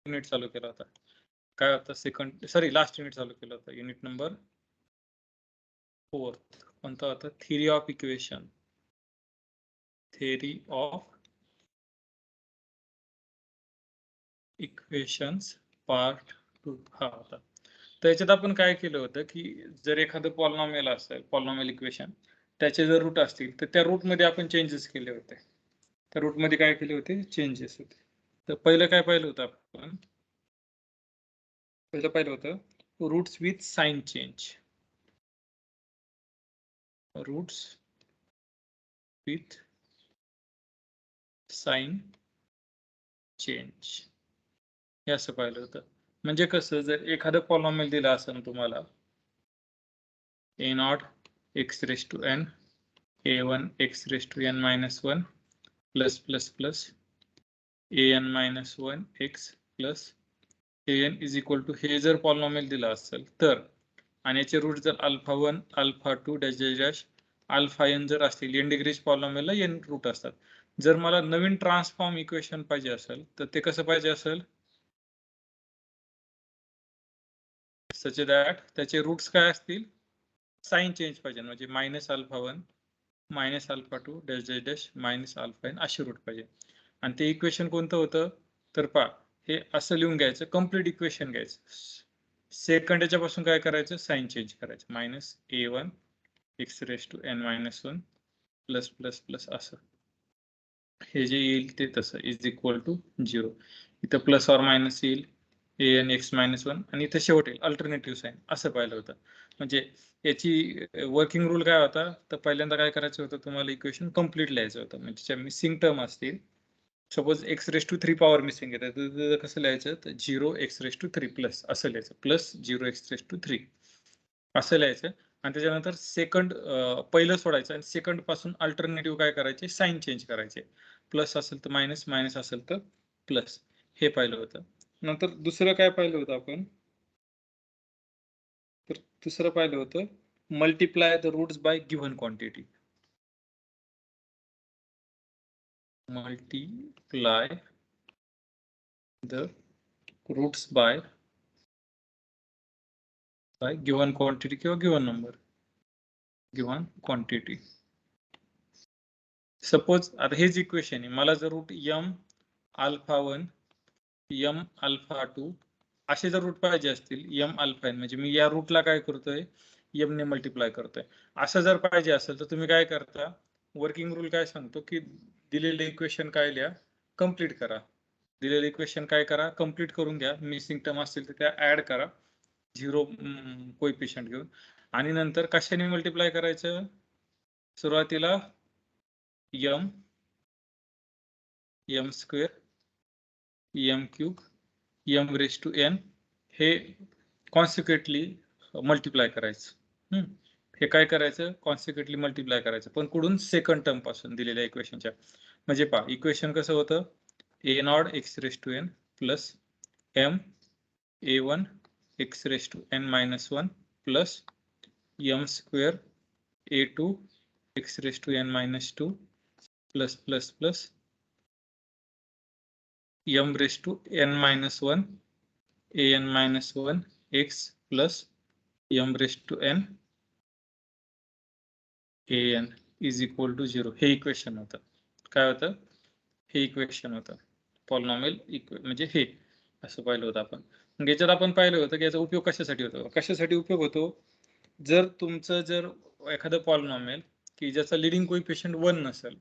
Unit चालू केला होता. काय होता? लास्ट युनिट चालू केलं होतं. Unit number 4. कोणता होता? Theory of equation. Theory of equations part 2 हा होता. तर याच्यात आपण काय केलं होतं की जर एखादं पॉलिनॉमियल असेल, पॉलिनॉमियल इक्वेशन, त्याचे जर रूट असतील तर त्या रूट मध्ये आपण चेंजेस केले होते. त्या रूट मध्ये काय केले होते? चेंजेस होते. तर पहिलं काय पाहिलं होतं आपण? पहिलं पाहिलं होतं roots with sign change. Roots with sign change हे असं पाहिलं होतं. म्हणजे कसं, जर एखादं पॉलिनॉमियल दिलं असेल तुम्हाला a0 x raised to n a1 x raised to n minus 1 plus plus plus an minus 1 x plus an is equal to हे जर पॉलिनॉमियल दिलं असेल तर, आणि याचे रूट जर alpha 1 alpha 2 dash dash dash alpha n जर असतील, n डिग्रीज पॉलिनॉमियलला n रूट असतात. जर मला नवीन ट्रान्सफॉर्म इक्वेशन पाहिजे असेल तर ते कसं पाहिजे असेल? सच दॅट त्याचे रूट्स काय असतील? साइन चेंज पाहिजे, म्हणजे minus alpha 1 minus alpha 2 dash dash dash minus alpha n असे रूट पाहिजे. आणि ते इक्वेशन कोणतं होतं? तर पहा, हे असं लिहून घ्यायचं, कम्प्लीट इक्वेशन घ्यायचं. सेकंड याच्यापासून काय करायचं? साइन चेंज करायचं. Minus a1 x raise to n minus 1 plus plus plus असं हे जे येईल ते तसं इज इक्वल टू 0. इथं प्लस ऑर मायनस येईल an x मायनस 1 आणि इथं शेवट येईल अल्टरनेटिव्ह साइन. असं पाहिलं होतं. म्हणजे याची वर्किंग रूल काय होता? तर पहिल्यांदा काय करायचं होतं तुम्हाला? इक्वेशन कम्प्लीट लिहायचं होतं. म्हणजे ज्या मिसिंग टर्म असतील, suppose x raise to 3 power missing आहे तर कसं लिहायचं? तर 0 x रेस टू 3 प्लस असं लिहायचं. प्लस 0 x रेस टू 3 असं लिहायचं. आणि त्याच्यानंतर सेकंड पहिलं सोडायचं आणि सेकंड पासून अल्टरनेटिव्ह काय करायचे? साइन चेंज करायचे. प्लस असेल तर मायनस, मायनस असेल तर प्लस. हे पाहिलं होतं. नंतर दुसरं काय पाहिलं होतं आपण? तर दुसरं पाहिलं होतं multiply the roots by given quantity. Multiply the roots by given quantity किंवा given number, given quantity. Suppose आता हेच इक्वेशन आहे, मला जर रूट m अल्फा 1 m अल्फा 2 असे जर रूट पाहिजे असतील, m अल्फा n म्हणजे मी या रूटला काय करतोय? m ने मल्टिप्लाय करतोय. असं जर पाहिजे असेल तर तुम्ही काय करता? वर्किंग रूल काय सांगतो की दिलेले इक्वेशन काय लिहा? कंप्लीट करा. दिलेले इक्वेशन काय करा? कंप्लीट करून घ्या. मिसिंग टर्म असतील तर त्या ऍड करा 0 कोएफिशियंट घेऊन. आणि नंतर कशाने मल्टिप्लाय करायचं? सुरुवातीला m square m cube m raise to n हे कॉन्सिक्वेंटली मल्टिप्लाय करायचं. हे काय करायचं? कॉन्सिक्वेंटली मल्टिप्लाय करायचं, पण कुठून? सेकंड टर्म पासून दिलेल्या इक्वेशनच्या. म्हणजे पहा, इक्वेशन कसं होतं? a0 x raise to n plus m a1 x raise to n minus 1 plus m square a2 x raise to n minus 2 plus plus plus m raise to n minus 1 an minus 1 x plus m raise to n an is equal to 0. हे equation होतं. काय होतं? हे equation होतं. Polynomial म्हणजे हे असं पाहिलं होतं आपण. मग याच्यात आपण पाहिलं होतं की याचा उपयोग कशासाठी होतो? कशासाठी उपयोग होतो? जर तुमचं जर एखादं पॉलिनॉमियल की ज्याचा लिडिंग कोएफिशियंट 1 नसेल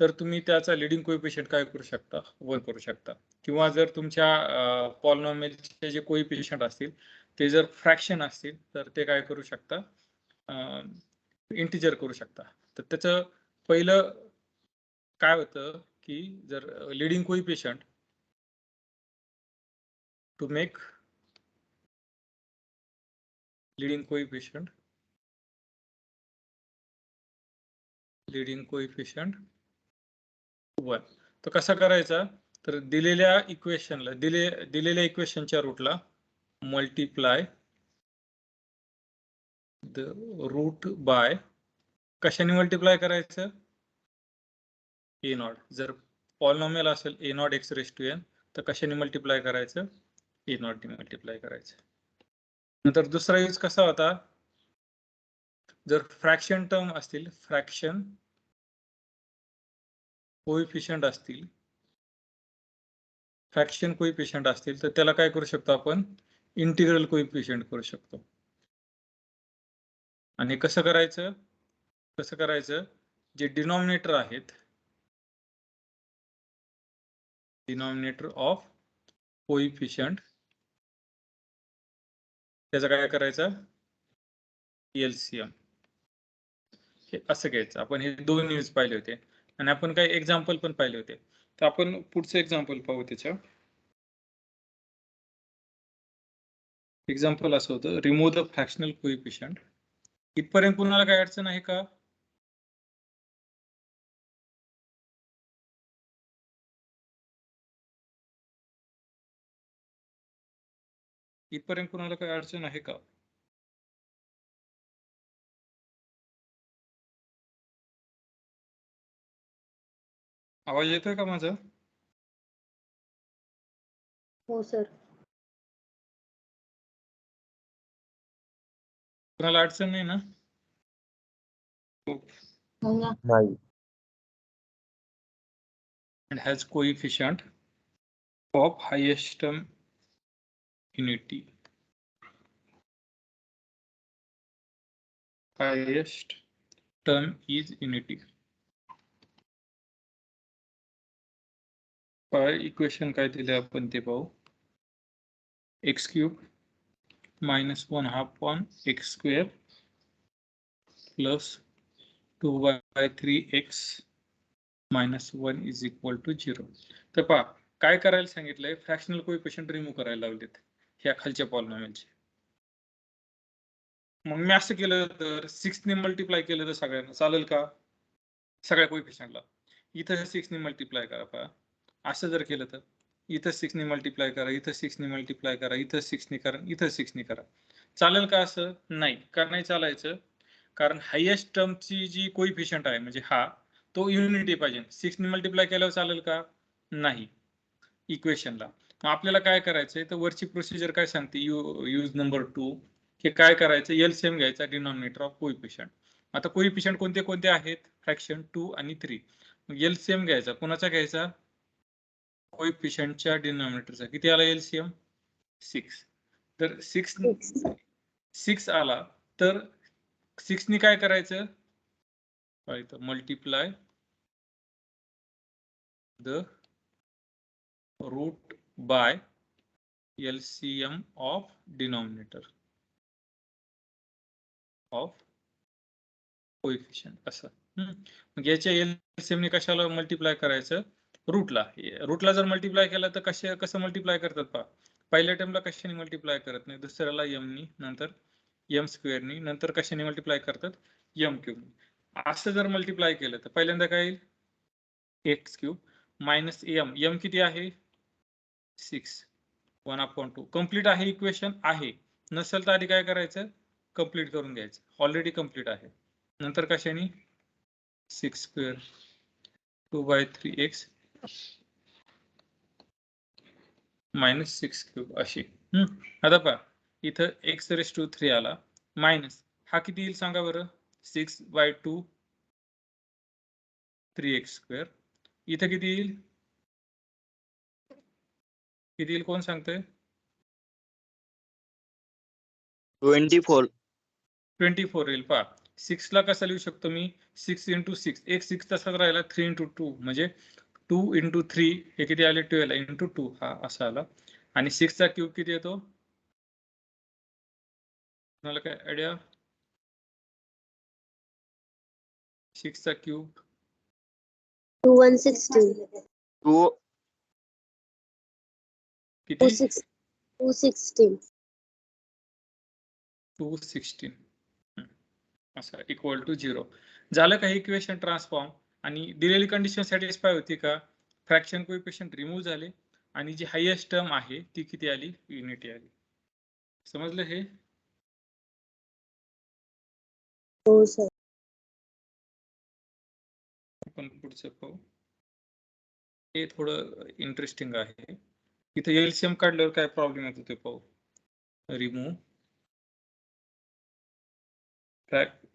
तर तुम्ही त्याचा लिडिंग कोएफिशियंट काय करू शकता? 1 करू शकता. किंवा जर तुमच्या पॉलिनॉमियलचे जे कोएफिशियंट असतील ते जर फ्रॅक्शन असतील तर ते काय करू शकता? इंटिजर करू शकता. तर त्याचं पहिलं काय होतं की जर leading coefficient to make leading coefficient 1. तर कसा करायचा? तर दिलेल्या इक्वेशनला दिलेल्या इक्वेशनच्या रूटला मल्टिप्लाय द रूट बाय कशाने मल्टिप्लाय करायचं? a0. जर पॉलिनॉमियल असेल a0 x raise to n तर कशाने मल्टिप्लाय करायचं, ए नॉट ने मल्टिप्लाय करायचं. नंतर दुसरा यूज कसा होता, जर फ्रॅक्शन टर्म असतील, फ्रॅक्शन कोएफिशियंट असतील, फ्रॅक्शन कोएफिशियंट असतील, तर त्याला काय करू शकतो आपण, इंटिग्रल कोएफिशियंट करू शकतो. आणि कसं करायचं, जे डिनॉमिनेटर आहेत, डिनॉमिनेटर ऑफ कोएफिशियंट, त्याचा काय करायचं, एलसीएम. हे असं घ्यायचं. आपण हे दोन यूज पाहिले होते आणि आपण काही एक्झाम्पल पण पाहिले होते. तर आपण पुढचं एक्झाम्पल पाहू. त्याच्या एक्झाम्पल असं होतं, रिमूव्ह द फ्रॅक्शनल कोएफिशियंट. इथपर्यंत कुणाला काय अडचण आहे का? इथपर्यंत कुणाला काय अडचण आहे का? आवाज येतोय का माझा? हो सर. कुणाला अडचण नाही ना? नाही. And has coefficient of highest term unity. Highest term is unity. Equation काय दिले आपण ते पाहू. X cube minus 1/2 x square plus 2/3x minus 1 is equal to 0. तर पहा काय करायला सांगितलंय, फ्रॅक्शनल कोएफिशियंट रिमूव्ह करायला लावलेत ह्या खालच्या पॉलिनॉमियलचे. मग मी असं केलं तर 6 ने मल्टिप्लाय केलं तर सगळ्यांना चालेल का? सगळ्या कोएफिशियंटला इथं 6 ने मल्टिप्लाय करा. पहा असं जर केलं तर इथं 6 ने मल्टिप्लाय करा, इथं 6 ने मल्टिप्लाय करा, इथं 6 ने करा, इथं 6 ने करा. चालेल का असं? नाही. का नाही चालायचं? कारण हायेस्ट टर्मची जी कोएफिशियंट आहे म्हणजे हा तो युनिटी पाहिजे. 6 ने मल्टिप्लाय केल्यावर चालेल का? नाही. इक्वेशनला आपल्याला काय करायचंय, तर वरची प्रोसिजर काय सांगते, यूज नंबर 2, हे काय करायचं, एलसीएम घ्यायचा डिनॉमिनेटर ऑफ कोएफिशियंट. आता कोएफिशियंट कोणते कोणते आहेत, फ्रॅक्शन 2 आणि 3. मग एलसीएम घ्यायचा. कोणाचा घ्यायचा? कोएफिशियंटच्या डिनॉमिनेटरचा. किती आला एलसीएम? 6. तर 6 आला तर 6 ने काय करायचं, multiply the root by LCM of denominator of coefficient असं. मग याच्या LCM ने कशाला मल्टिप्लाय करायचं, रूटला. रूटला जर मल्टिप्लाय केला तर कसं मल्टिप्लाय करतात पहा. पहिल्या टर्मला कशाने मल्टिप्लाय करत नाही, दुसऱ्याला m नी, नंतर m स्क्वेअर नी, नंतर कशाने मल्टिप्लाय करतात, m क्यूब. असं जर मल्टिप्लाय केलं तर पहिल्यांदा काय येईल, x क्यूब मायनस m किती आहे, 6, 1/2. कम्प्लीट आहे इक्वेशन? आहे. नसेल तर आधी काय करायचं, कम्प्लीट करून घ्यायचं. ऑलरेडी कम्प्लीट आहे. नंतर कशाने, 6 स्क्वेअर 2/3x मायनस 6 क्यूब अशी. आता पहा इथं x⁻³ आला मायनस हा किती येईल सांगा बरं, 6/2 3x². इथं किती येईल, कोण सांगतंय? 24 येईल. पहा 6 ला कसं लिहू शकतो मी, 6 × 6, एक 6 तसाच राहिला, 3 × 2 म्हणजे 2 × 3 हे किती आले, 12 × 2 हा असा आला. आणि 6 चा क्यूब किती येतो, तुम्हाला काय आयडिया? 6 चा क्यूब 116. किती, 216. 216 असं इक्वल टू 0 झालं का इक्वेशन ट्रान्सफॉर्म. आणि दिलेली कंडिशन सॅटिस्फाय होती का, फ्रॅक्शन कोएफिशियंट रिमूव्ह झाले आणि जी हायेस्ट टर्म आहे ती किती आली, युनिटी आली. समजलं हे? हो सर. आपण पुढचं पाहू. हे थोडं इंटरेस्टिंग आहे. इथे एलसीएम काढल्यावर काय प्रॉब्लेम येतो ते पाहू.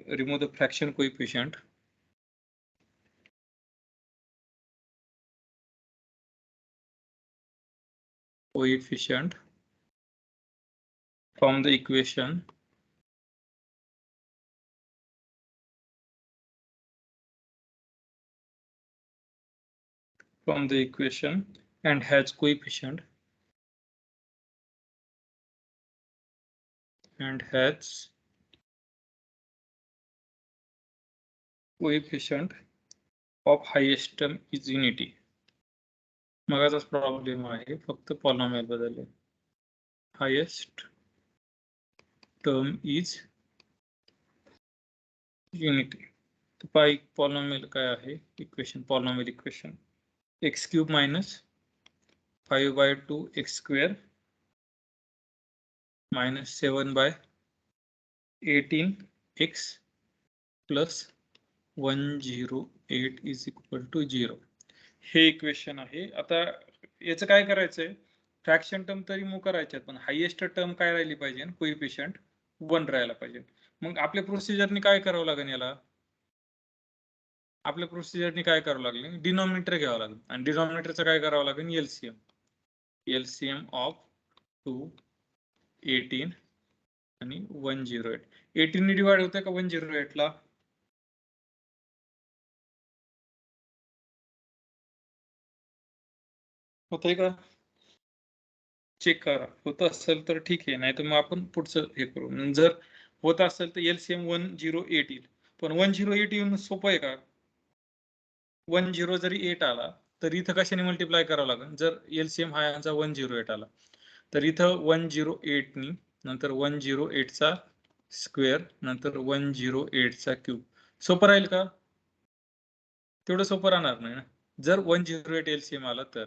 remove the fraction coefficient from the equation and has coefficient of highest term is unity. मगाचाच प्रॉब्लेम आहे, फक्त पॉलिनॉमियल बदलले. Highest term is unity. तर पाय पॉलिनॉमियल काय आहे, equation, polynomial equation x cube minus 5/2 x square minus 7/18 x plus 108 is equal to 0. हे equation आहे. आता याचं काय करायचंय, फ्रॅक्शन टर्म तरी मूव्ह करायच्यात, पण हायेस्ट टर्म काय राहिली पाहिजे, कोएफिशियंट 1 राहायला पाहिजे. मग आपल्या प्रोसिजरनी काय करावं लागेल, याला आपल्या प्रोसिजरनी काय करावं लागेल, डिनॉमिनेटर घ्यावं लागेल. आणि डिनॉमिनेटरचं काय करावं लागेल, एलसीएम ऑफ 2, 18 आणि 108. 18 ने डिवाइड होतंय का 108 ला? होतंय का? चेक करा. होत असेल तर ठीक आहे, नाही तर मग आपण पुढचं हे करू. जर होत असेल तर एलसीएम 108 येईल. पण 108 येऊन सोपं आहे का? 10 जरी 8 आला तर इथं कशाने मल्टिप्लाय करावं लागेल. जर एलसीएम हा यांचा 108 आला तर इथं 108 नी नंतर 108 चा स्क्वेअर नंतर 108 चा क्यूब. सोपं राहील का? तेवढं सोपं राहणार नाही ना, जर 108 एलसीएम आला तर.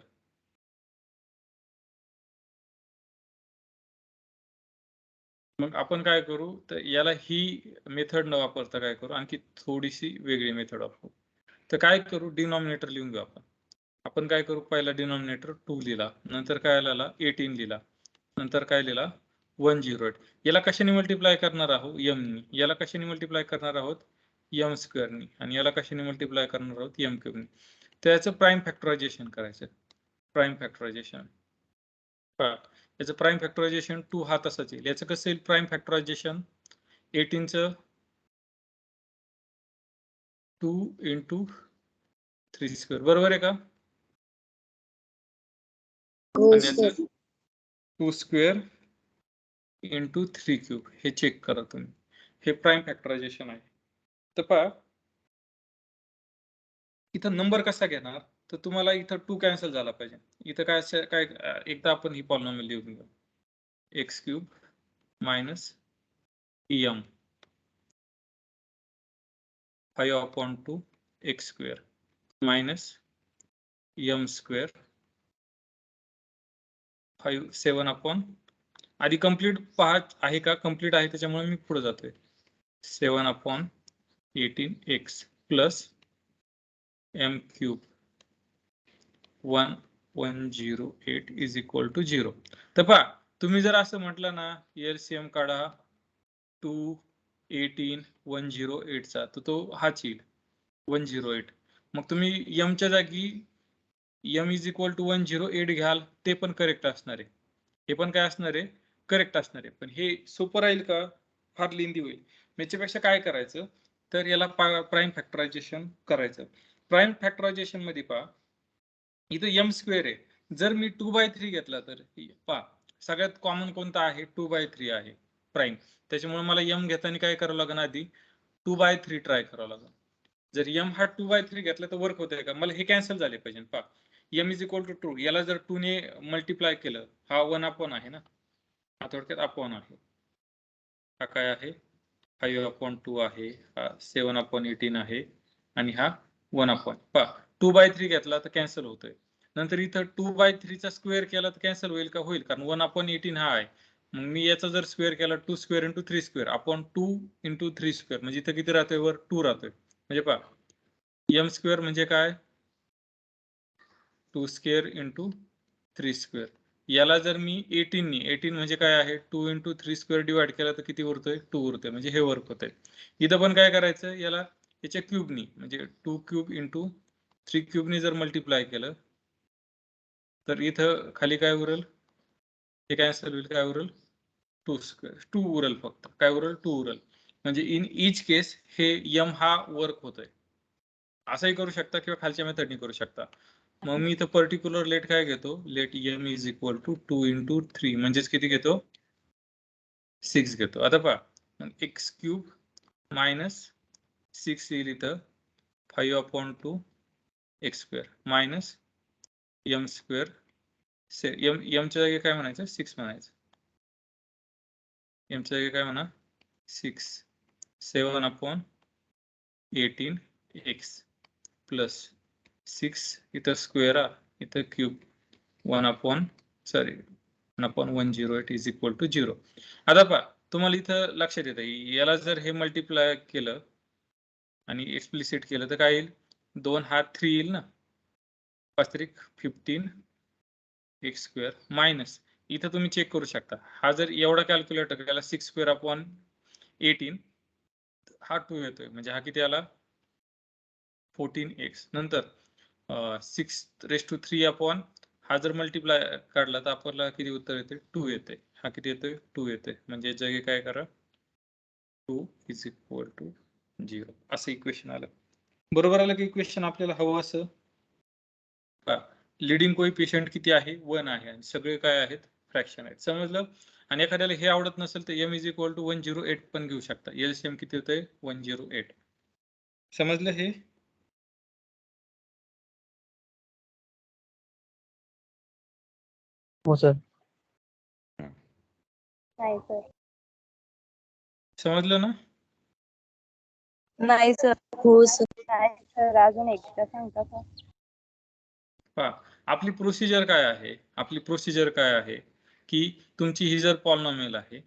मग आपण काय करू, तर याला ही मेथड न वापरता काय करू, आणखी थोडीशी वेगळी मेथड वापरू. तर काय करू, डिनॉमिनेटर लिहून घेऊ आपण. आपण काय करू, पहिला डिनॉमिनेटर 2 लिहिला, नंतर काय लिहिला 18 लिहिला, नंतर काय लिहिला 108. याला कशाने मल्टिप्लाय करणार आहोत, m नी. याला कशाने मल्टिप्लाय करणार आहोत, m स्क्वेअर नी. आणि याला कशाने मल्टिप्लाय करणार आहोत, m क्यूब नी. तर याचं प्राइम फॅक्टरायझेशन करायचं. प्राइम फॅक्टरायझेशन याचं प्राइम फॅक्टरायझेशन 2 हा तसाच येईल. याचं कसं येईल प्राइम फॅक्टरायझेशन, 18 चं 2 into 3 स्क्वेअर, बरोबर आहे का? आणि याचं 2 स्क्वेअर into 3 क्यूब. हे चेक करा तुम्ही, हे प्राइम फॅक्टरायझेशन आहे. तर पहा इथं नंबर कसा घेणार, तर तुम्हाला इथं 2 कॅन्सल झाला पाहिजे. इथं काय एकदा आपण ही पॉलिनॉमियल लिहून घेऊ, x cube minus m 5/2 x square minus m square 7 आधी कंप्लीट पाहत आहे का, कंप्लीट आहे त्याच्यामुळे मी पुढे जातोय. 7/18 x plus m cube 108 is equal to 0. तर पहा तुम्ही जर असं म्हटलं ना, एलसीएम काढा 2, 18, 108 चा, तर तो हाच येईल 108. मग तुम्ही m च्या जागी m इज इक्वल टू 108 घ्याल, ते पण करेक्ट असणार आहे. हे पण काय असणार आहे, करेक्ट असणार आहे. पण हे सोपं राहील का, फार लेंदी होईल. याच्यापेक्षा काय करायचं, तर याला प्राइम फॅक्टरायझेशन करायचं. प्राइम फॅक्टरायझेशन मध्ये पहा इथं m स्क्वेअर आहे. जर मी 2/3 घेतला तर पहा सगळ्यात कॉमन कोणता आहे, 2/3 आहे प्राइम. त्याच्यामुळे मला m घेताना काय करावं लागेल, आधी 2/3 ट्राय करावं लागेल. जर m हा 2/3 घेतला तर वर्क होतंय का, मला हे कॅन्सल झाले पाहिजे. पहा m इज इक्वल टू 2, याला जर 2 ने मल्टिप्लाय केलं, हा 1 आहे ना, हा थोडक्यात अपॉन आहे. हा काय आहे 5/2 आहे, हा 7/18 आहे आणि हा 1. पहा 2/3 घेतला तर कॅन्सल होतोय. नंतर इथं 2/3 चा स्क्वेअर केला तर कॅन्सल होईल का, होईल, कारण 1/18 हा आहे. मग मी याचा जर स्क्वेअर केला 2 square into 3 square upon 2 into 3 square, म्हणजे इथं किती राहतोय, वर 2 राहतोय. म्हणजे पहा m स्क्वेअर म्हणजे काय, 2 स्क्वेअर इंटू 3 स्क्वेअर याला जर मी 18 म्हणजे काय आहे 2 × 3 स्क्वेअर डिवाइड केला तर किती उरतोय 2 उरतोय म्हणजे हे वर्क होतंय. इथं पण काय करायचं याला याच्या क्यूबनी म्हणजे 2 क्यूब × 3 क्यूबनी जर मल्टिप्लाय केलं तर इथं खाली काय उरेल हे कॅन्सल होईल काय उरेल 2 स्क्वेअर 2 उरेल फक्त काय उरेल 2 उरेल म्हणजे इन ईच केस हे m हा वर्क होतोय. असंही करू शकता किंवा खालच्या मेथडनी करू शकता. मग मी इथं पर्टिक्युलर लेट काय घेतो let m is equal to 2 × 3 म्हणजेच किती घेतो 6 घेतो. आता पहा x क्यूब मायनस 6 येईल इथं 5/2 x square minus m square m च्या जागी काय म्हणायचं 6 म्हणायचं. m च्या जागी काय म्हणा 6 7/18 x प्लस 6 इथं स्क्वेअर इथं क्यूब 1/108 इज इक्वल टू 0. आता पहा तुम्हाला इथं लक्षात येतं याला जर हे मल्टिप्लाय केलं आणि एक्सप्लिसिट केलं तर काय येईल 2 हा 3 येईल ना 5 15 x स्क्वेअर मायनस इथं तुम्ही चेक करू शकता हा जर एवढा कॅल्क्युलेटर केला 6/18 हा 2 येतोय म्हणजे हा किती आला 14x नंतर 6⁻³ हा जर मल्टिप्लाय काढला तर आपल्याला किती उत्तर येते 2 येते. हा किती येतोय 2 येते म्हणजे जागी काय करा 2 इज इक्वल टू 0 असं इक्वेशन आलं. बरोबर आलं की इक्वेशन आपल्याला हवं असं लिडिंग कोएफिशियंट किती आहे 1 आहे आणि सगळे काय आहेत फ्रॅक्शन आहेत समजलं. आणि एखाद्याला हे आवडत नसेल तर m इज इक्वल टू 108 पण घेऊ शकता. LCM किती होतंय 108 समजलं हे. हो सर. नाही सर. समजलं ना. नाही सर. हो सर. नाही सर अजून एक्स्ट्रा सांगता का? पहा आपली प्रोसिजर काय आहे आपली प्रोसिजर काय आहे की तुमची ही जर पॉलिनॉमियल आहे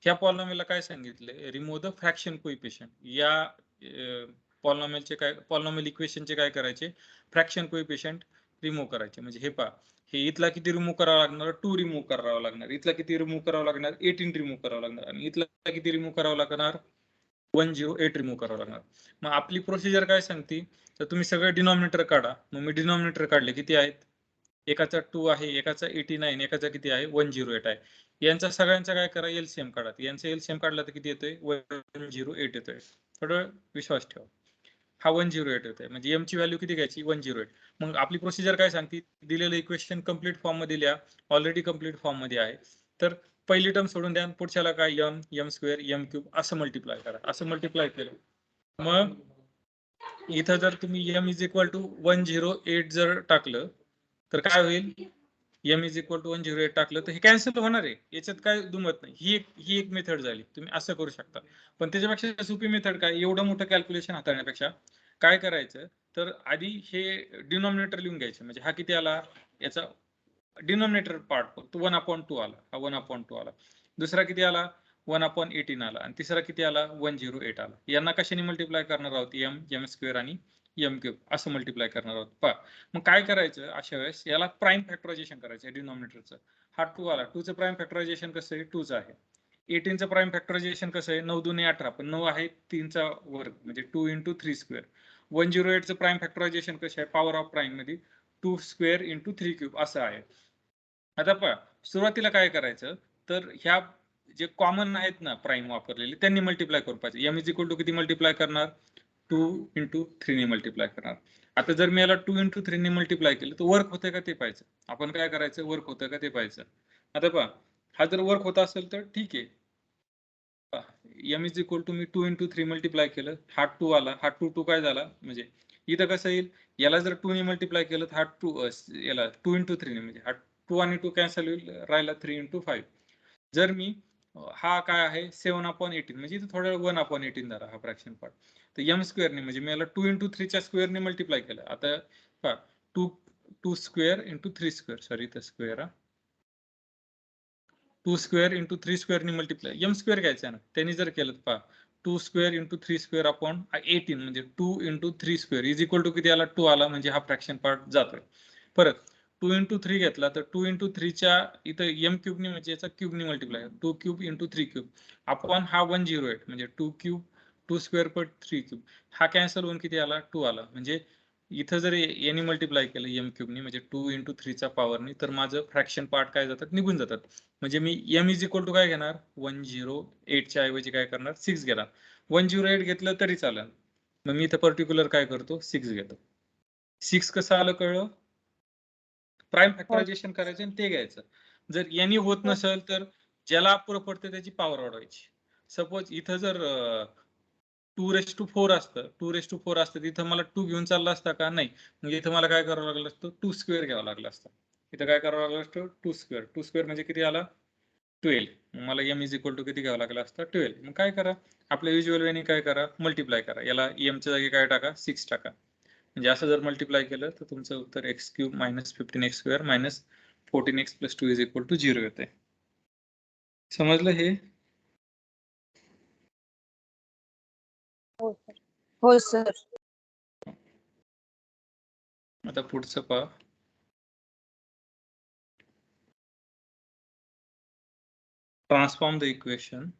ह्या पॉलिनॉमियलला काय सांगितले रिमूव्ह द फ्रॅक्शन कोएफिशियंट या पॉलिनॉमियलचे काय पॉलिनॉमियल इक्वेशनचे काय करायचे फ्रॅक्शन कोएफिशियंट रिमूव्ह करायचे. म्हणजे हे पहा हे इथला किती रिमूव्ह करावा लागणार 2 रिमूव्ह करावा लागणार इथला किती रिमूव्ह करावा लागणार 18 रिमूव्ह करावा लागणार आणि इथला किती रिमूव्ह करावा लागणार 108 रिमूव्ह करावा लागणार. मग आपली प्रोसिजर काय सांगते तर तुम्ही सगळे डिनॉमिनेटर काढा. मग मी डिनॉमिनेटर काढले किती आहेत एकाचा 2 आहे एकाचा 89 एकाचा किती आहे 108 आहे. यांचा सगळ्यांचा काय करा एलसीएम काढा. यांचा एलसीएम काढला तर किती येतोय 108 येतोय. थोडं विश्वास ठेवा हा 108 येतोय म्हणजे m ची व्हॅल्यू किती घ्यायची 108. मग आपली प्रोसिजर काय सांगते दिलेलं इक्वेशन कंप्लीट फॉर्म मध्ये लिहा ऑलरेडी कंप्लीट फॉर्म मध्ये आहे तर पहिली टर्म सोडून द्या पुढच्याला काय m स्क्वेअर m क्यूब असं मल्टिप्लाय करा. असं मल्टिप्लाय केलं मग इथं जर तुम्ही m इज इक्वल टू 108 जर टाकलं तर काय होईल m इज इक्वल टू 108 टाकलं तर हे कॅन्सल होणार आहे याच्यात काय दुमत नाही. ही एक मेथड झाली तुम्ही असं करू शकता. पण त्याच्यापेक्षा सोपी मेथड काय एवढं मोठं कॅल्क्युलेशन हाताळण्यापेक्षा काय करायचं तर आधी हे डिनॉमिनेटर लिहून घ्यायचं म्हणजे हा किती आला याचा डिनॉमिनेटर पार्ट तो 1/2 आला हा 1/2 आला. दुसरा किती आला 1/18 आला आणि तिसरा किती आला 108 आला. यांना कशाने मल्टिप्लाय करणार आहोत m स्क्वेअर आणि m क्यूब असं मल्टिप्लाय करणार आहोत. पहा मग काय करायचं अशा वेळेस याला प्राइम फॅक्टरायझेशन करायचं डिनॉमिनेटरचं. हा 2 आला 2 चं प्राइम फॅक्टरायझेशन कसं आहे 2 चं आहे. 18 चं प्राइम फॅक्टरायझेशन कसं आहे 9 2 18 पण 9 आहे 3 चा वर्ग म्हणजे 2 × 3 स्क्वेअर. 108 चं प्राइम फॅक्टरायझेशन कसं आहे पॉवर ऑफ प्राइम मध्ये 2 स्क्वेअर × 3 क्यूब असं आहे. आता पहा सुरुवातीला काय करायचं तर ह्या जे कॉमन आहेत ना प्राइम वापरलेले त्यांनी मल्टिप्लाय करून पाहिजे. m इज इक्वल टू किती मल्टिप्लाय करणार 2 × 3 ने मल्टिप्लाय करणार. आता जर मी याला 2 × 3 ने मल्टिप्लाय केलं तर वर्क होतंय का ते पाहायचं. आपण काय करायचं वर्क होतंय का ते पाहायचं. आता पहा हा जर वर्क होत असेल तर ठीक आहे m इज इक्वल टू मी 2 × 3 मल्टिप्लाय केलं हा 2 आला हा 2 काय झाला म्हणजे इथं कसं येईल याला जर 2 ने मल्टिप्लाय केलं तर हा 2 याला 2 × 3 ने म्हणजे हा 2 आणि 2 कॅन्सल होईल राहिला 3 × 5. जर मी हा काय आहे 7/18 म्हणजे इथं थोडं 1/18 धरा हा फ्रॅक्शन पार्ट तर m स्क्वेअर ने म्हणजे मी याला 2 × 3 च्या स्क्वेअर ने मल्टिप्लाय केलं. आता पहा 2 स्क्वेअर × 3 स्क्वेअर सॉरी इथं स्क्वेअर 2 स्क्वेअर × 3 स्क्वेअर ने मल्टिप्लाय m स्क्वेअर घ्यायचा ना त्यांनी जर केलं पहा 2 स्क्वेअर × 3 स्क्वेअर अपॉन 18 म्हणजे 2 × 3 स्क्वेअर इज इक्वल टू किती आला 2 आला म्हणजे हा फ्रॅक्शन पार्ट जातोय. परत 2 इंटू 3 घेतला तर 2 इंटू 3च्या इथं एम क्यूबनी म्हणजे याचा क्यूबनी multiply 2 cube into 3 cube upon हा 108 म्हणजे 2 क्यूब 2 स्क्वेअर पर 3 क्यूब हा कॅन्सल होऊन किती आला 2 आला. म्हणजे इथं जर याने मल्टिप्लाय केलं एम क्यूबनी म्हणजे 2 इंटू 3च्या पॉवरनी तर माझं फ्रॅक्शन पार्ट काय जातात निघून जातात. म्हणजे मी एम इज इक्वल टू काय घेणार 108च्या ऐवजी काय करणार 6 घेणार. 108 घेतलं तरी चालेल. मग मी इथं पर्टिक्युलर काय करतो 6 घेतो. 6 कसं आलं कळलं. प्राईम फॅक्टरायझेशन करायचं आणि ते घ्यायचं. जर यांनी होत नसेल तर ज्याला अपुरं पडतं त्याची पॉवर वाढवायची. सपोज इथं जर 2⁴ असतं 2⁴ असतं तिथं मला 2 घेऊन चालला असता का नाही. म्हणजे इथं मला काय करावं लागलं असतं 2 स्क्वेअर घ्यावं लागलं असतं. इथं काय करावं लागलं असतं 2 स्क्वेअर 2 स्क्वेअर म्हणजे किती आला 12. मला एम इज इक्वल टू किती घ्यावं लागलं असतं 12. मग काय करा आपल्या युज्युअल वेने काय करा मल्टिप्लाय करा. याला एमच्या जागी काय टाका 6 टाका. म्हणजे असं जर मल्टिप्लाय केलं तर तुमचं उत्तर X cube minus 15x square minus 14x plus 2 is equal to 0 येते. समजलं हे. हो सर. आता पुढचं पहा. Transform the equation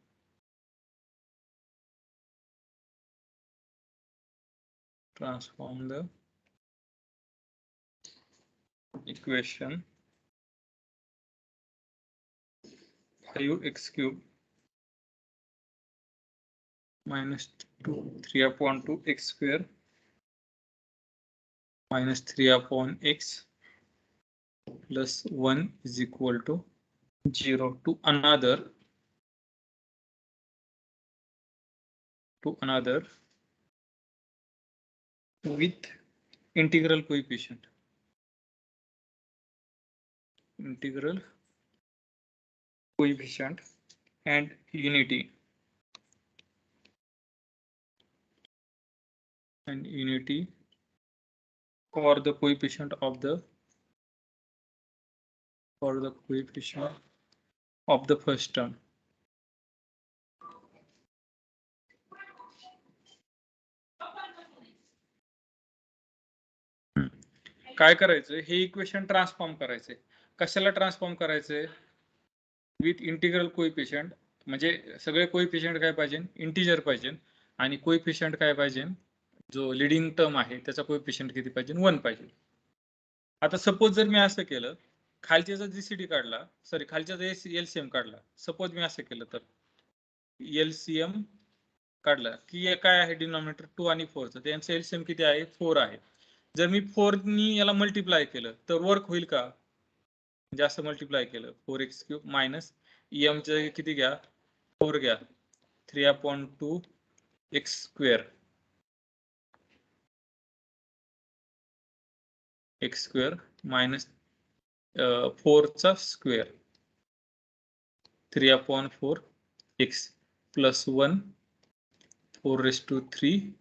transform the equation 5x cube minus 3 upon 2x square minus 3 upon x plus 1 is equal to 0 to another with integral coefficient and unity for the coefficient of the first term. काय करायचं हे equation transform करायचे. कशाला transform करायचे with integral coefficient म्हणजे सगळे coefficient काय पाहिजे इंटिजर पाहिजे आणि कोएफिशिएंट काय पाहिजे जो लीडिंग टर्म आहे त्याचा कोएफिशिएंट किती पाहिजे 1 पाहिजे. आता सपोज जर मी असं केलं खालच्याचा जीसीडी काढला सॉरी खालच्याचा एलसीएम काढला. सपोज मी असं केलं तर एलसीएम काढला की काय आहे डिनॉमिनेटर 2 आणि 4 चं त्यांचं एलसीएम किती आहे 4 आहे. जर मी 4 नी याला मल्टिप्लाय केलं तर वर्क होईल का जास्त मल्टिप्लाय केलं 4x क्यूब मायनस एम चे किती घ्या 4 घ्या 3 अपॉन 2 x स्क्वेअर मायनस 4 चा square 3 upon 4 x plus 1 4⁵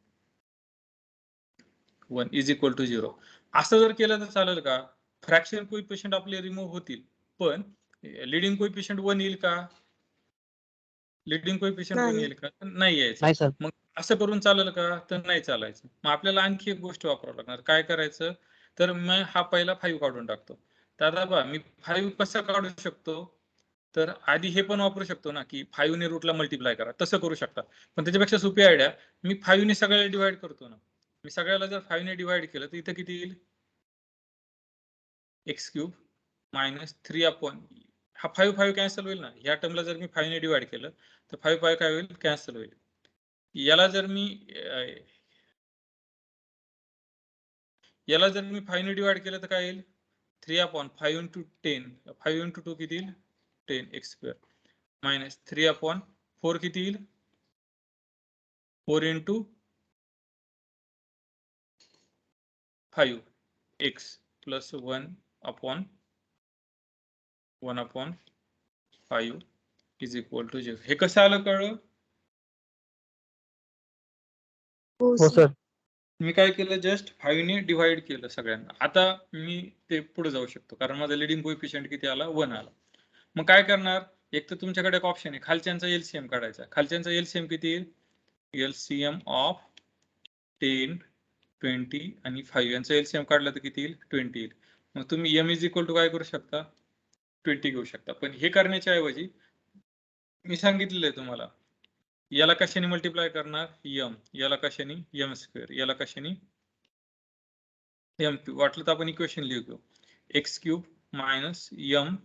1 is equal to 0. असं जर केलं तर चालेल का फ्रॅक्शन कोएफिशिएंट आपले रिमूव्ह होतील पण लीडिंग कोएफिशिएंट 1 येईल का लीडिंग कोएफिशिएंट 1 येईल का नाही यायचं. मग असं करून चालेल का तर नाही चालायचं. मग आपल्याला आणखी एक गोष्ट वापरावं लागणार. काय करायचं तर मी हा पहिला 5 काढून टाकतो. दादा बा मी 5 कसं काढू शकतो तर आधी हे पण वापरू शकतो ना की 5 ने रूटला मल्टिप्लाय करा तसं करू शकता. पण त्याच्यापेक्षा सोपी आयडिया मी 5 ने सगळ्याला डिवाइड करतो ना. मी सगळ्याला जर 5 ने डिवाइड केलं तर इथं किती येईल x क्यूब मायनस 3 अपॉन हा 5 कॅन्सल होईल ना. या टर्मला जर मी 5 ने डिवाइड केलं तर 5 काय होईल कॅन्सल होईल. याला जर मी 5 ने डिवाइड केलं तर काय येईल 3 अपॉन 5 इंटू 10 5 इंटू 2 किती येईल 10 x स्क्वेअर मायनस 3 अपॉन 4 किती येईल 4 into 5 x plus 1 upon 5 is equal to 0. हे कसं आलं कळलं हो सर. मी काय केलं जस्ट 5 ने डिवाइड केलं सगळ्यांना. आता मी ते पुढे जाऊ शकतो कारण माझा लीडिंग कोएफिशिएंट किती आला 1 आला. मग काय करणार एक तर तुमच्याकडे एक ऑप्शन आहे खालच्यांचा एलसीएम काढायचा. खालच्यांचा एलसीएम किती येईल एलसीएम ऑफ 10 20 आणि 5 यांचा एलसीएम काढला तर किती येईल 20 येईल. मग तुम्ही m इज इक्वल टू काय करू शकता 20 घेऊ शकता. पण हे करण्याच्या ऐवजी मी सांगितलेलं आहे तुम्हाला याला कशाने मल्टिप्लाय करणार m, याला कशाने m स्क्वेअर, याला कशाने m क्यूब. वाटलं तर आपण इक्वेशन लिहू x cube minus m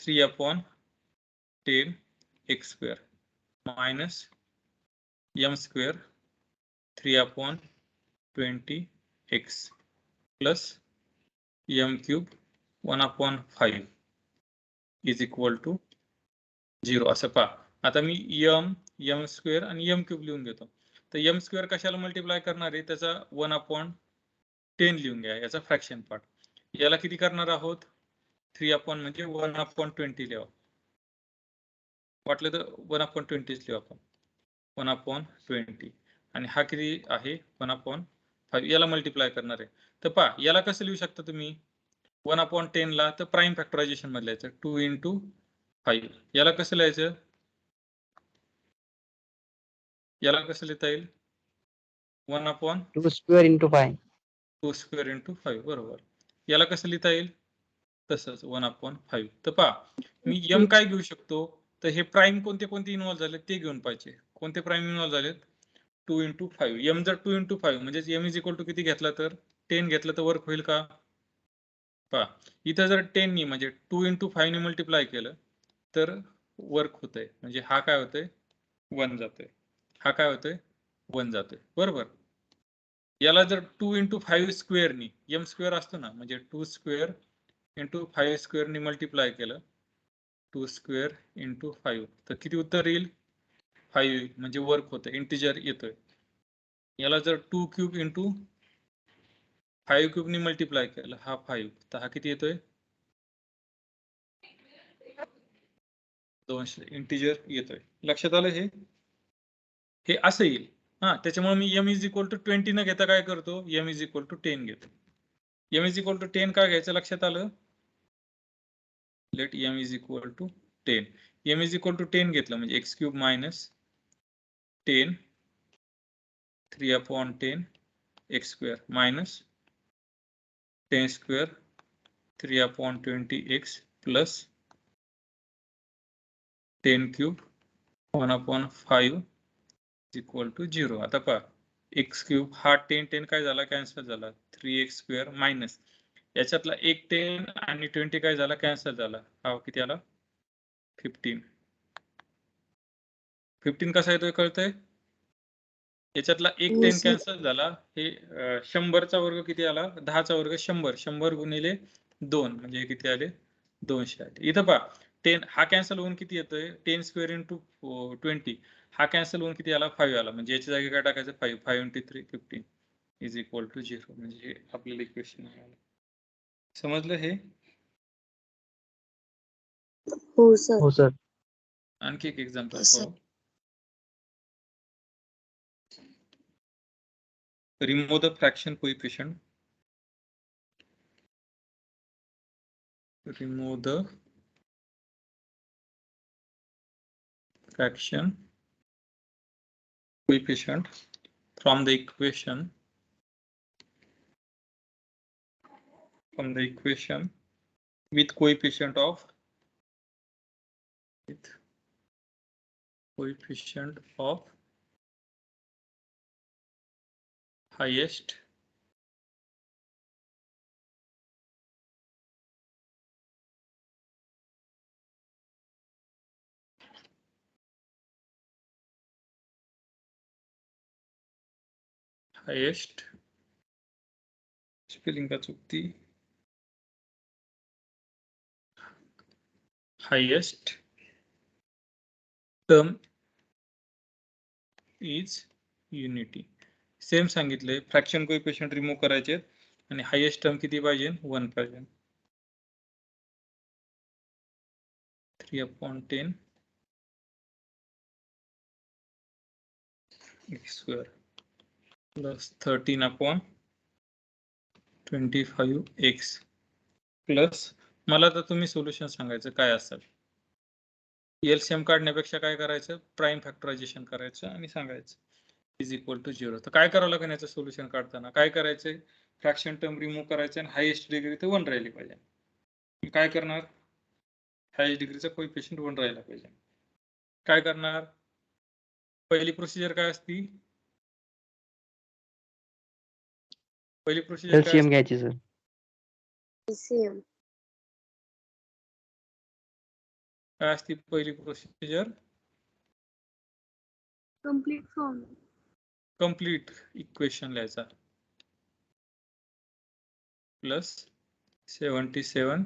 3/10 x square minus m square 3/20 x plus m cube 1/5 is equal to 0 असं पहा. आता मी m स्क्वेअर आणि m क्यूब लिहून घेतो. तर m स्क्वेअर कशाला मल्टिप्लाय करणार आहे त्याचा 1/10 लिहून घ्या, याचा फ्रॅक्शन पार्ट. याला किती करणार आहोत 3/, म्हणजे 1/20 लिहा. वाटलं तर 1/20 लिहू आपण 1/20 आणि हा किती आहे 1/5. याला मल्टिप्लाय करणार आहे. तर पहा याला कसं लिहू शकता तुम्ही 1/10 ला तर प्राईम फॅक्टरायझेशन मध्ये लिहायचं 2 × 5. याला कसं लिहायचं, याला कसं लिहिता येईल 2 square into 5. 2 स्क्वेअर इंटू 5 बरोबर. याला कसं लिहिता येईल तसंच 1/5. तर पहा मी m काय घेऊ शकतो, तर हे प्राईम कोणते कोणते इन्व्हॉल्व झाले ते घेऊन पाहिजे. कोणते प्राईम इन्व्हॉल्व झालेत 2 × 5. m जर 2 × 5 म्हणजे m इज इक्वल टू किती घेतला तर 10 घेतलं तर वर्क होईल का. पहा इथं जर 10 नी म्हणजे 2 × 5 ने मल्टिप्लाय केलं तर वर्क होतंय, म्हणजे हा काय होतंय 1 जातोय, हा काय होतोय 1 जातोय बरोबर. याला जर 2 × 5 स्क्वेअर नी m स्क्वेअर असतो ना, म्हणजे 2 स्क्वेअर × 5 स्क्वेअर नी मल्टिप्लाय केलं 2 स्क्वेअर × 5 तर किती उत्तर येईल 5, म्हणजे वर्क होतं इंटिजर येतोय. याला जर 2 क्यूब × 5 क्यूब नी मल्टिप्लाय केलं हा 5 तर हा किती येतोय 200 इंटिजर येतोय. लक्षात आलं हे असं येईल. हा त्याच्यामुळे मी m इज इक्वल टू 20 न घेता काय करतो m इज इक्वल टू 10 घेतो. m इज इक्वल टू 10 काय घ्यायचं लक्षात आलं. Let m is equal to 10. m is equal to 10 घेतलं म्हणजे x cube minus 10 3/10 x square minus 10 square 3/20 x plus 10 cube 1/5 equal to 0. आता पहा x क्यूब हा 10 काय झाला कॅन्सल झाला 3x स्क्वेअर मायनस याच्यातला एक 10 आणि 20 काय झाला कॅन्सल झाला, हा किती आला 15. 15 कसा येतोय कळतंय, याच्यातला एक हो 10 सर. कॅन्सल झाला. हे 100चा वर्ग किती आला 10चा वर्ग 100, 100 गुणिले 2 म्हणजे किती आले 200 आले. इथं पहा 10 हा कॅन्सल होऊन किती येतोय 10 स्क्वेअर × 20 हा कॅन्सल होऊन किती आला 5 आला, म्हणजे याच्या जागी काय टाकायचं 5 × 3 15 इज इक्वल टू 0. म्हणजे आपल्याला इक्वेशन मिळालं. समजलं हे. हो सर. हो सर. आणखी एक एक्झाम्पल सर. पाहू. Remove the fraction coefficient. Remove the fraction coefficient from the equation with coefficient of highest spelling का चुकती highest term is unity. Same सांगितले फ्रॅक्शन कोएफिशिएंट रिमूव्ह करायचे आणि हायेस्ट टर्म किती पाहिजे 1 पाहिजे. 3/10 x square plus 13/25 x plus मला तर तुम्ही सोल्युशन सांगायचं काय असेल. एलसीएम काढण्यापेक्षा काय करायचं प्राईम फॅक्टरायझेशन करायचं आणि सांगायचं इज इक्वल टू 0. तर काय करावं लागेल याचं सोल्युशन काढताना काय करायचंय फ्रॅक्शन टर्म रिमूव्ह करायचं आणि हायेस्ट डिग्री तर 1 राहिली पाहिजे. मी काय करणार, हायेस्ट डिग्रीचा कोएफिशियंट 1 राहिला पाहिजे. काय करणार, पहिली प्रोसिजर काय असती, पहिली प्रोसिजर काय LCM घ्यायची सर. LCM. काय असती पहिली procedure, complete form. Complete equation लिहायचा प्लस 77